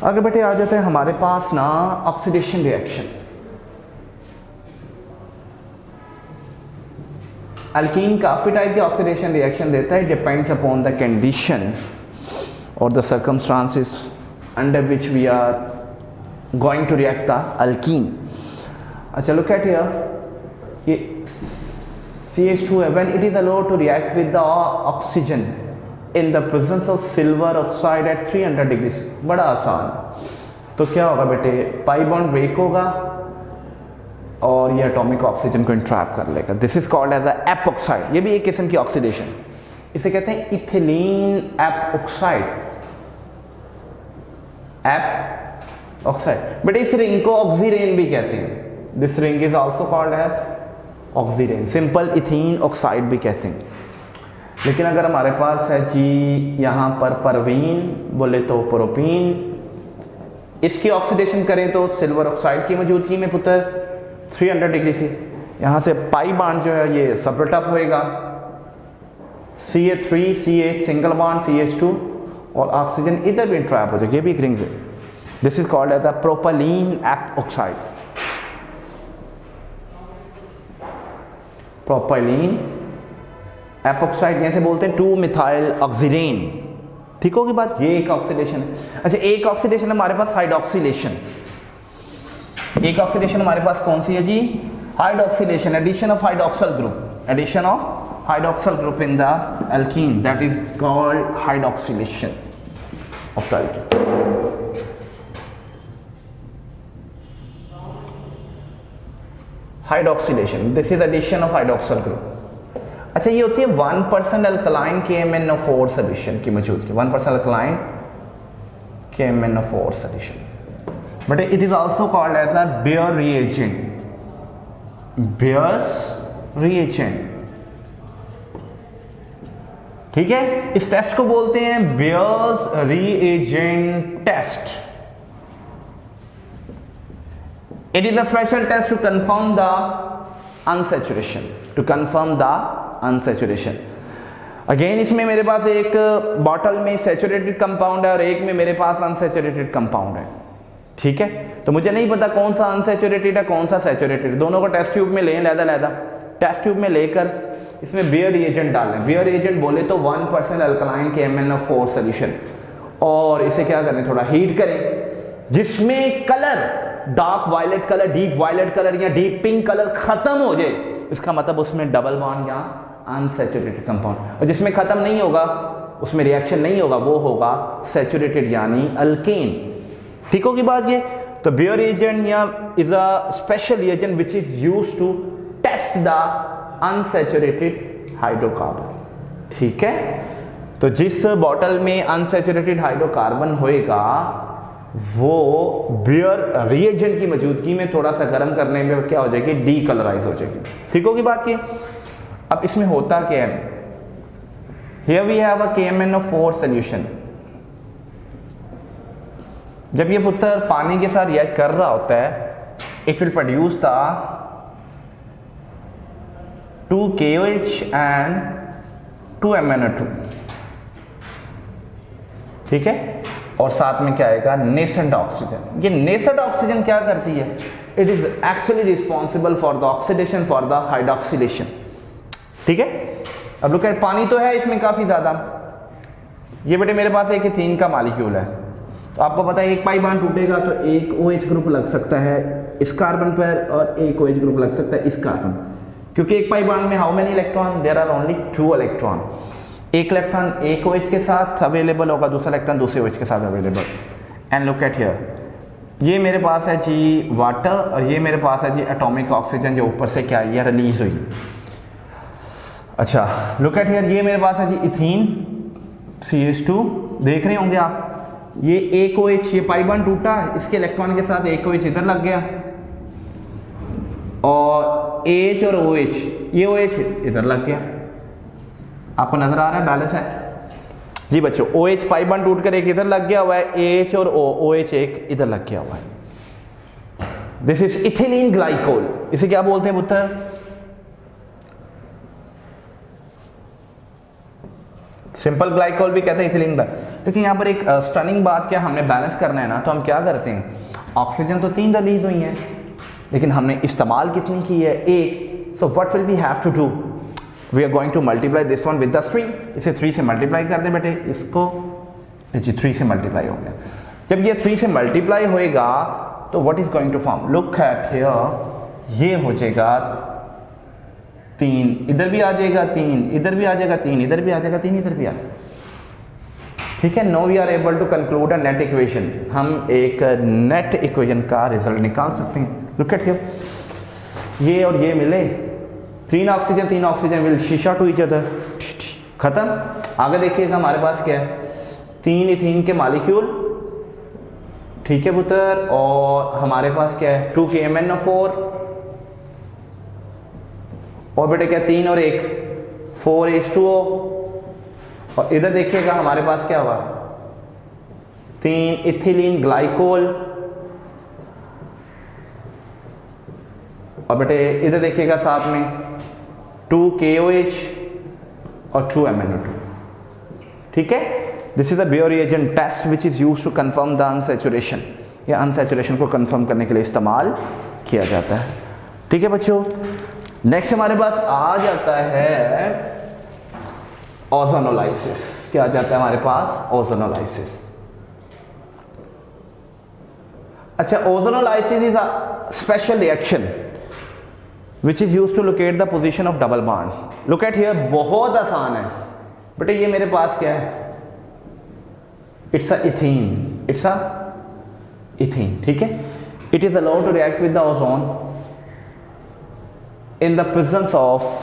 A: आगे बेटे आ जाते हैं हमारे पास ना ऑक्सीडेशन रिएक्शन। अल्कीन काफ़ी टाइप के ऑक्सीडेशन रिएक्शन देता है, डिपेंड्स अपॉन द कंडीशन और the circumstances under which we are going to react the alkene. अच्छा लुक एट हियर, ये CH2 when it is allowed to react with the oxygen in the presence of silver oxide at 300 degrees। बड़ा आसान, तो क्या होगा बेटे, pi bond break होगा और ये एटॉमिक ऑक्सीजन को इंट्रैप कर लेगा। This is called as a epoxide. ये भी एक किस्म की ऑक्सीडेशन, इसे कहते हैं इथिलीन एपॉक्साइड, एपॉक्साइड। बेटे इस रिंग को ऑक्सीरेन भी कहते हैं, this ring is also called as oxirane, simple ethene oxide भी कहते हैं। लेकिन अगर हमारे पास है जी यहाँ पर परवीन बोले तो प्रोपीन, इसकी ऑक्सीडेशन करें तो सिल्वर ऑक्साइड की मौजूदगी में पुत्र 300 डिग्री से यहाँ से पाई बॉन्ड जो है ये सेपरेट अप होएगा, CH3 CH single bond CH2 और ऑक्सीजन इधर भी इंट्रैप हो जाएगी, ये भी एक रिंग है। This is called as a propylene epoxide, propylene epoxide यहाँ से बोलते हैं 2 मिथाइल ऑक्सीरेन। ठीक होगी बात, ये एक ऑक्सीडेशन है। अच्छा एक ऑक्सीडेशन हमारे पास हाइड्रॉक्सिलेशन, एक ऑक्सीडेशन हमारे पास कौन सी है जी, hydroxylation, addition of hydroxyl group, addition of hydroxyl group in the alkene, that is called hydroxylation of the alkene. Hydroxylation, this is addition of hydroxyl group. अच्छा ये होती है 1% अल्कलाइन KMnO4 सोल्यूशन की मौजूदगी, 1% alkaline KMnO4 solution, but it is also called as a Baeyer reagent, Baeyer's reagent, ठीक है। इस test को बोलते हैं Baeyer's reagent test. It is a special test to confirm the unsaturation, to confirm the unsaturation. Again इसमें मेरे पास एक bottle में सैचुरेटेड कंपाउंड है और एक में मेरे पास अनसैचुरेटेड कंपाउंड है, ठीक है। तो मुझे नहीं पता कौन सा अनसैचुरेटेड है कौन सा सैचुरेटेड, दोनों को टेस्ट ट्यूब में लें, लहदा टेस्ट ट्यूब में लेकर इसमें बेयर रिएजेंट डालें। बेयर रिएजेंट बोले तो 1% अल्कलाइन KMnO4 सोल्यूशन, और इसे क्या करें, थोड़ा हीट करें, जिसमें colour dark violet colour, deep violet colour या डीप पिंक कलर खत्म हो जाए, इसका मतलब उसमें डबल बॉन्ड या अनसैचुरेटेड कंपाउंड, और जिसमें खत्म नहीं होगा, उसमें रिएक्शन नहीं होगा, वो होगा सैचुरेटेड यानी अल्केन। ठीक होगी बात ये। तो बेयर रिएजेंट या is a special reagent which is used to test the unsaturated hydrocarbon, ठीक है। तो जिस बॉटल में अनसैचुरेटेड हाइड्रोकार्बन होएगा वो बेयर रिएजेंट की मौजूदगी में थोड़ा सा गर्म करने में क्या हो जाएगी, डीकलराइज हो जाएगी। ठीक होगी बात ये। अब इसमें होता क्या है, here we have a KMnO4 solution. जब ये पुत्र पानी के साथ रिएक्ट कर रहा होता है, it will produce the 2 KOH and 2 MnO2, ठीक है। और साथ में क्या आएगा, नेसेंट ऑक्सीजन। ये नेसेंट ऑक्सीजन क्या करती है, it is actually responsible for the oxidation, for the hydroxylation, ठीक है। अब लोग कहें पानी तो है इसमें काफी ज्यादा, ये बेटे मेरे पास एक इथीन का मॉलिक्यूल है, तो आपको पता है एक पाई बॉन्ड टूटेगा तो एक OH ग्रुप लग सकता है इस कार्बन पर और एक OH ग्रुप लग सकता है इस कार्बन, क्योंकि एक पाई बॉन्ड में how many electron, there are only 2 electron. एक इलेक्ट्रॉन एक OH के साथ अवेलेबल होगा, दूसरा इलेक्ट्रॉन दूसरे OH के साथ available. And look at here, ये मेरे पास है जी वाटर और ये मेरे पास है जी एटॉमिक ऑक्सीजन जो ऊपर से क्या है रिलीज हुई। अच्छा लुक एट हियर, ये मेरे पास है जी इथीन CH2, देख रहे होंगे आप, ये एक OH, ये पाई बॉन्ड टूटा, इसके इलेक्ट्रॉन के साथ एक OH इधर लग गया और H और OH, ये OH इधर लग गया। आपको नजर आ रहा है, बैलेंस है जी बच्चों। OH पाई बॉन्ड टूट कर एक इधर लग गया हुआ है, H और OH एक इधर लग गया हुआ है। This is ethylene glycol. इसे क्या बोलते हैं पुत्र, सिंपल ग्लाइकोल भी कहते हैं, इथिलीन ग्लाइकोल। लेकिन यहाँ पर एक स्टनिंग बात, क्या हमने बैलेंस करना है ना, तो हम क्या करते हैं, ऑक्सीजन तो 3 रिलीज हुई है लेकिन हमने इस्तेमाल कितनी की है, 1। So what will we have to do, we are going to multiply this one with the 3। इसे 3 से मल्टीप्लाई कर दे बेटे, इसको जी 3 से मल्टीप्लाई हो गया। जब ये 3 से मल्टीप्लाई होएगा तो what is going to form, look at here, ये हो जाएगा 3, इधर भी आ जाएगा 3, इधर भी आ जाएगा 3, इधर भी आ जाएगा 3, इधर भी आ जाएगा, ठीक है। No we are able to conclude a net equation, हम एक नेट इक्वेशन का रिजल्ट निकाल सकते हैं। लुक एट हियर, ये और ये मिले, 3 ऑक्सीजन विल शीशा टू ईच अदर, खत्म। आगे देखिएगा हमारे पास क्या है, 3 इथीन के मॉलिक्यूल, ठीक है पुत्र, और हमारे पास क्या है 2 KMnO4, और बेटे क्या 3 और 1 4H2O, और इधर देखिएगा हमारे पास क्या हुआ 3 इथिलीन ग्लाइकोल, और बेटे इधर देखिएगा साथ में 2 KOH और 2 MnO2, ठीक है। This is a Baeyer reagent test which is used to confirm the unsaturation, या अनसैचुरेशन को कंफर्म करने के लिए इस्तेमाल किया जाता है, ठीक है बच्चों। नेक्स्ट हमारे पास आ जाता है ओजोनोलाइसिस। क्या आ जाता है हमारे पास, ओजोनोलाइसिस। अच्छा, ozonolysis is a special reaction which is use to locate the position of double bond. Look at here, बहुत आसान है बेटे। ये मेरे पास क्या है, it's a ethene, it's a ethene, ठीक है। It is allowed to react with the ozone in the presence of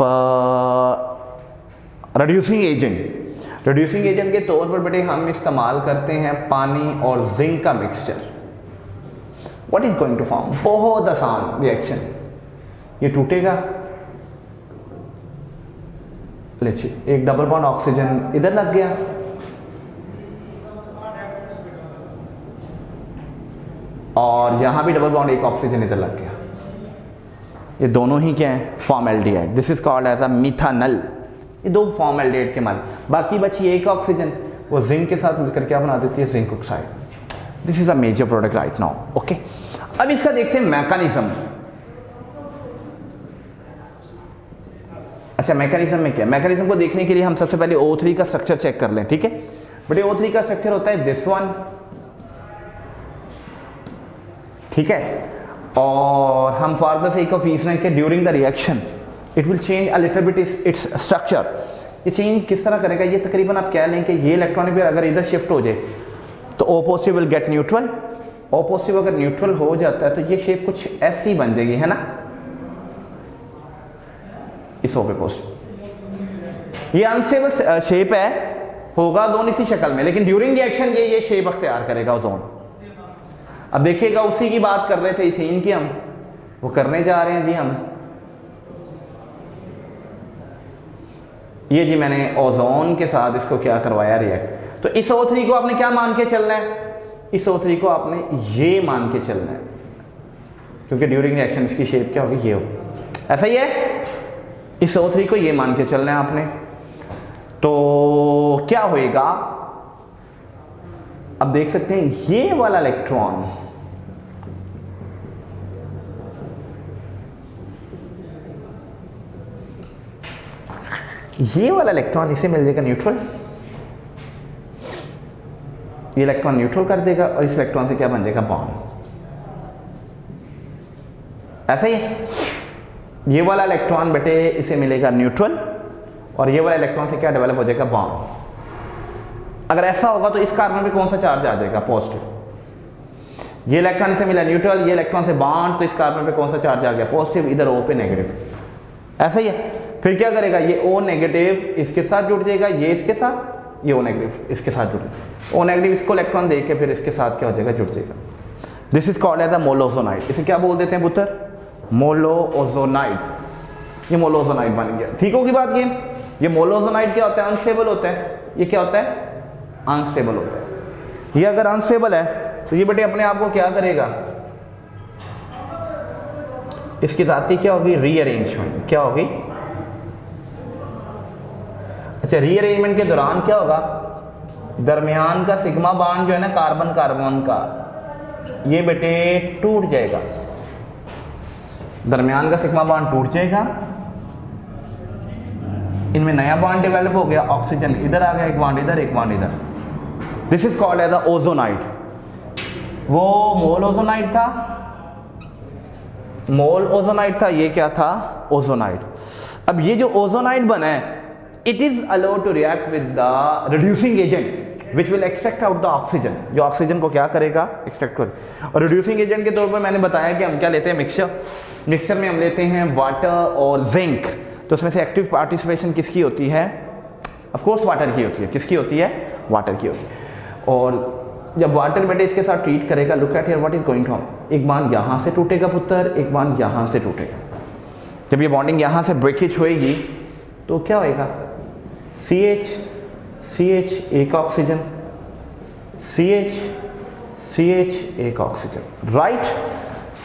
A: reducing agent. Reducing agent के तौर पर बेटे हम इस्तेमाल करते हैं पानी और जिंक का mixture. What is going to form, बहुत आसान रिएक्शन। ये टूटेगा, लीजिए एक डबल बॉन्ड ऑक्सीजन इधर लग गया, और यहां भी डबल बॉन्ड एक ऑक्सीजन इधर लग गया। ये दोनों ही क्या है, formaldehyde. This is called as a methanal. ये दो फॉर्मेल्डिहाइड के मान। बाकी बची एक ऑक्सीजन, वो जिंक के साथ मिलकर क्या बना देती है, zinc oxide. This is a major product right now, okay. अब इसका देखते हैं मैकेनिज्म। अच्छा, मैकेनिज्म में क्या, मैकेनिज्म को देखने के लिए हम सबसे पहले O3 का स्ट्रक्चर चेक कर लें, ठीक है बेटे। O3 का स्ट्रक्चर होता है दिस वन, ठीक है। और हम for the sake of reason के during the reaction it will change a little bit its structure. ये चेंज किस तरह करेगा, ये तकरीबन आप कह लें कि ये इलेक्ट्रॉनिक पेयर अगर इधर शिफ्ट हो जाए तो O positive will get neutral. O positive अगर न्यूट्रल हो जाता है तो ये शेप कुछ ऐसी बन जाएगी, है ना, इस O पे पॉजिटिव। ये अनस्टेबल शेप है, होगा दोनों इसी शक्ल में, लेकिन ड्यूरिंग रिएक्शन ये शेप अख्तियार करेगा ओजोन। अब देखिएगा, उसी की बात कर रहे थे इथीन की, हम वो करने जा रहे हैं जी हम। ये जी मैंने ओजोन के साथ इसको क्या करवाया, रिएक्ट। तो इस O3 को आपने क्या मान के चलना है, इस O3 को आपने ये मान के चलना है, क्योंकि ड्यूरिंग रिएक्शन इसकी शेप क्या होगी, ये होगी, ऐसा ही है। इस O3 को ये मान के चलना है आपने। तो क्या होएगा, अब देख सकते हैं ये वाला इलेक्ट्रॉन इसे मिल जाएगा न्यूट्रल। ये इलेक्ट्रॉन न्यूट्रल कर देगा और इस इलेक्ट्रॉन से क्या बन जाएगा, बॉन्ड। ऐसा ही है। ये वाला इलेक्ट्रॉन बेटे इसे मिलेगा न्यूट्रल, और ये वाला इलेक्ट्रॉन से क्या डेवलप हो जाएगा, बॉन्ड। अगर ऐसा होगा तो इस कार्बन पे कौन सा चार्ज आ जाएगा, पॉजिटिव। ये इलेक्ट्रॉन इसे मिला न्यूट्रल, ये इलेक्ट्रॉन से बॉन्ड, तो इस कार्बन पे कौन सा चार्ज आ गया, पॉजिटिव, इधर O पे नेगेटिव। ऐसा ही है। फिर क्या करेगा, ये O नेगेटिव इसके साथ जुड़ जाएगा, ये इसके साथ, ये O नेगेटिव इसके साथ जुड़ जाएगा। O नेगेटिव इसको इलेक्ट्रॉन देके फिर इसके साथ क्या हो जाएगा, जुड़ जाएगा। This is called as a molozonide. इसे क्या बोल देते हैं पुत्र, मोलोओजोनाइड। ये मोलोजोनाइड बन गया, ठीक होगी बात। ये मोलोजोनाइड क्या होता है, अनस्टेबल होता है। ये क्या होता है, अनस्टेबल होता है। ये अगर अनस्टेबल है तो ये बेटे अपने आप को क्या करेगा, इसकी जाति क्या होगी, रीअरेंजमेंट। क्या होगी, अच्छा, रीअरेंजमेंट के दौरान क्या होगा, दरमियान का सिग्मा बॉन्ड जो है ना कार्बन कार्बन का, ये बेटे टूट जाएगा। दरमियान का सिग्मा बॉन्ड टूट जाएगा, इनमें नया बॉन्ड डेवलप हो गया, ऑक्सीजन इधर आ गया, एक बॉन्ड इधर, एक बॉन्ड इधर। This is called as a ozonide. वो मोल ओजोनाइड था, मोल ओजोनाइड था, ये क्या था, ओजोनाइड। अब ये जो ओजोनाइड बना है, it is allowed to react with the reducing agent which will extract out the oxygen. जो ऑक्सीजन को क्या करेगा, एक्सट्रैक्ट करेगा। और रिड्यूसिंग एजेंट के तौर पर मैंने बताया कि हम क्या लेते हैं, मिक्सचर में हम लेते हैं वाटर और जिंक। तो उसमें से एक्टिव पार्टिसिपेशन किसकी होती है, ऑफ कोर्स वाटर की होती है। किसकी होती है, वाटर की होती है। और जब वाटर बेटे इसके साथ ट्रीट करेगा, look at here what is going to, एक बांध यहाँ से टूटेगा पुत्र, एक बांध यहाँ से टूटेगा। जब ये बॉन्डिंग यहाँ से ब्रेकेज होएगी तो क्या होएगा, CH एक ऑक्सीजन, CH एक ऑक्सीजन, राइट।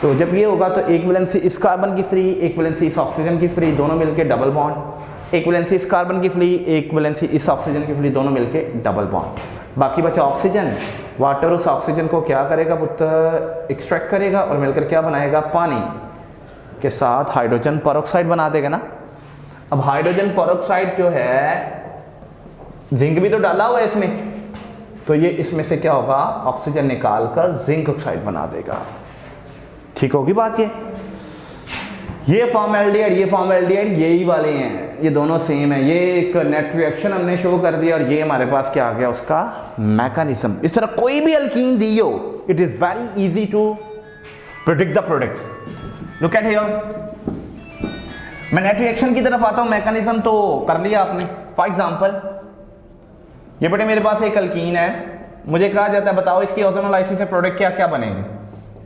A: तो जब ये होगा तो एक वैलेंसी इस कार्बन की फ्री, एक वैलेंसी इस ऑक्सीजन की फ्री, दोनों मिलके डबल बॉन्ड। एक वैलेंसी इस कार्बन की फ्री, एक वैलेंसी इस ऑक्सीजन की फ्री, दोनों मिलके डबल बॉन्ड। बाकी बचा ऑक्सीजन। वाटर उस ऑक्सीजन को क्या करेगा पुत्र, एक्सट्रैक्ट करेगा और मिलकर क्या बनाएगा, पानी के साथ हाइड्रोजन पेरोक्साइड बना देगा ना। अब हाइड्रोजन पेरोक्साइड जो है, जिंक भी तो डाला हुआ है इसमें, तो ये इसमें से क्या होगा, ऑक्सीजन निकाल कर जिंक ऑक्साइड बना देगा। ठीक होगी बात ये। ये फॉर्मेल्डिहाइड, ये फॉर्मेल्डिहाइड यही वाले हैं, ये दोनों सेम है। ये एक नेट रिएक्शन हमने शो कर दिया और ये हमारे पास क्या आ गया उसका मैकेनिज्म। इस तरह कोई भी अल्कीन दी हो, it is very easy to predict the products. Look at here, मैं नेट रिएक्शन की तरफ आता हूं, मैकेनिज्म तो कर लिया आपने। फॉर एग्जांपल ये बेटे मेरे पास एक अल्कीन है, मुझे कहा जाता है बताओ इसकी ओजोनोलाइसिस से प्रोडक्ट क्या क्या बनेंगे,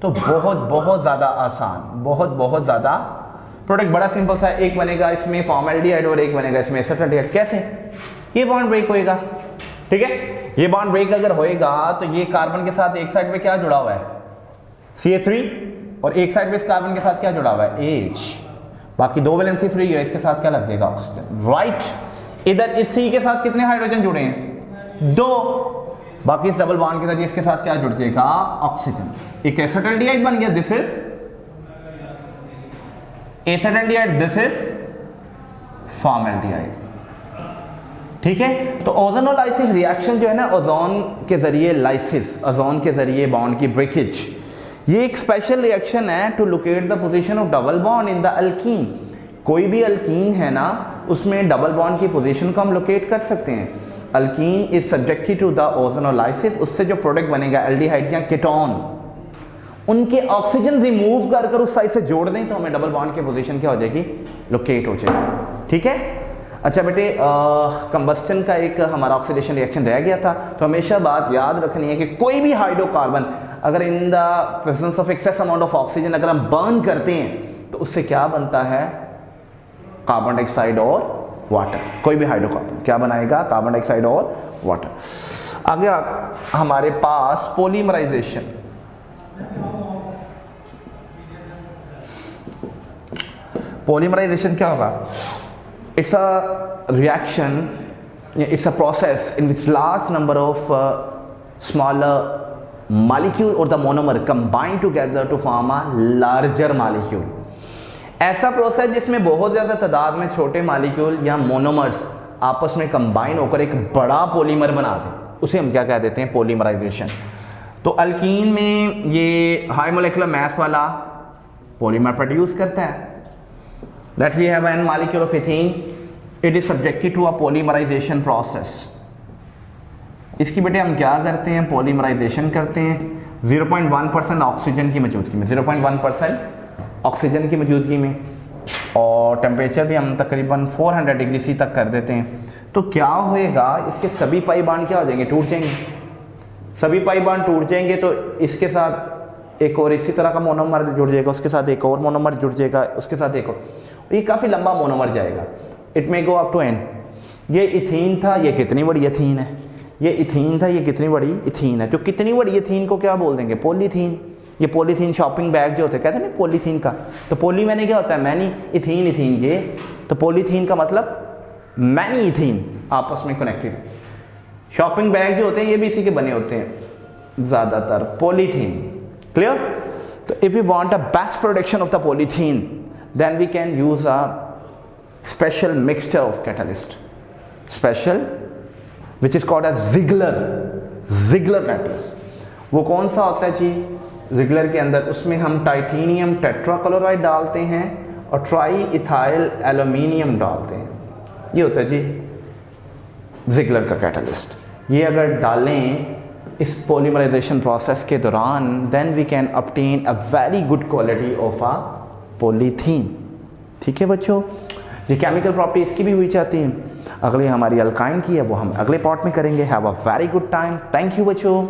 A: तो बहुत ज़्यादा आसान, बहुत ज़्यादा प्रोडक्ट बड़ा सिंपल सा है। एक बनेगा इसमें फॉर्मेल्डिहाइड और एक बनेगा इसमें एसिटाल्डिहाइड। कैसे? ये बॉन्ड ब्रेक होएगा, ठीक है। ये बॉन्ड ब्रेक अगर होएगा तो ये कार्बन के साथ एक साइड पे क्या जुड़ा हुआ है, CH3, और एक साइड पे इस कार्बन के साथ क्या जुड़ा हुआ है, H। बाकी दो वैलेंसी फ्री है, इसके साथ क्या लग जाएगा, ऑक्सीजन, राइट। इधर इस C के साथ कितने हाइड्रोजन जुड़े हैं, 2। बाकी इस डबल बॉन्ड के जरिए इसके साथ क्या जुड़ जाएगा, ऑक्सीजन। एक एसिटाल्डिहाइड बन गया, this is acetaldehyde, this is formaldehyde, ठीक है। तो ओजोनोलाइसिस रिएक्शन जो है ना, ओजोन के जरिए लाइसिस, ओजोन के जरिए बॉन्ड की ब्रेकेज, ये एक स्पेशल रिएक्शन है to locate the position of double bond in the alkene. कोई भी अल्कीन है ना, उसमें डबल बॉन्ड की पोजीशन को हम लोकेट कर सकते हैं। Alkene is subjected to the ozonolysis, उससे जो प्रोडक्ट बनेगा एल्डिहाइड या कीटोन, उनके ऑक्सीजन रिमूव कर उस साइड से जोड़ दें तो हमें डबल बॉन्ड की पोजीशन क्या हो जाएगी, लोकेट हो जाएगी, ठीक है। अच्छा बेटे, कंबस्टन का एक हमारा ऑक्सीडेशन रिएक्शन रह गया था, तो हमेशा बात याद रखनी है कि कोई भी हाइड्रोकार्बन अगर इन the presence of excess amount of oxygen अगर हम बर्न करते हैं तो उससे क्या बनता है, कार्बन डाइऑक्साइड और वाटर। कोई भी हाइड्रोकार्बन क्या बनाएगा, कार्बन डाइऑक्साइड और वाटर। आगे हमारे पास पॉलीमराइजेशन। पॉलीमराइजेशन क्या होगा, it's a reaction, it's a process in which large number of smaller molecule or the monomer combine together to form a larger molecule। ऐसा प्रोसेस जिसमें बहुत ज़्यादा तादाद में छोटे मालिक्यूल या मोनोमर्स आपस में कंबाइन होकर एक बड़ा पॉलीमर बना दें, उसे हम क्या कह देते हैं, पॉलीमराइजेशन। तो अल्कीन में ये हाई मोलेकुलर मास वाला पॉलीमर प्रोड्यूस करता है। Let we have an molecule of ethene, it is subjected to a polymerisation process. इसकी बेटे हम क्या करते हैं, पॉलीमराइजेशन करते हैं 0.1% ऑक्सीजन की मौजूदगी में, 0.1% ऑक्सीजन की मौजूदगी में, और टेम्परेचर भी हम तकरीबन 400 डिग्री सी तक कर देते हैं। तो क्या होएगा, इसके सभी पाई बांड क्या हो जाएंगे, टूट जाएंगे। सभी पाई बांड टूट जाएंगे तो इसके साथ एक और इसी तरह का मोनोमर जुड़ जाएगा, उसके साथ एक और मोनोमर जुड़ जाएगा, उसके साथ एक और, ये काफ़ी लंबा मोनोमर जाएगा। It may go up to n. ये इथीन था, ये कितनी बड़ी इथीन है, ये इथीन था, ये कितनी बड़ी इथीन है। तो कितनी बड़ी इथीन को क्या बोल देंगे, पॉलीथीन। ये पॉलीथीन शॉपिंग बैग जो होते हैं, कहते हैं ना पॉलीथीन का, तो पॉली मैंने क्या होता है, मैनी, इथीन, इथीन ये, तो पॉलीथीन का मतलब मैनी इथीन आपस में कनेक्टेड। शॉपिंग बैग जो होते हैं ये भी इसी के बने होते हैं ज़्यादातर, पॉलीथीन। क्लियर? तो if you want a best production of the polythene then we can use a special mixture of catalyst, special which is called as Ziegler catalyst. वो कौन सा होता है जी, जिगलर के अंदर उसमें हम टाइटेनियम टेट्राक्लोराइड डालते हैं और ट्राई इथाइल एल्यूमिनियम डालते हैं, ये होता है जी जिगलर का कैटलिस्ट। ये अगर डालें इस पॉलीमराइजेशन प्रोसेस के दौरान then we can obtain a very good quality of a polythene. ठीक है बच्चों, ये केमिकल प्रॉपर्टी इसकी भी हुई जाती है। अगली हमारी अल्काइन की है वो हम अगले पार्ट में करेंगे। Have a very good time, thank you बच्चों।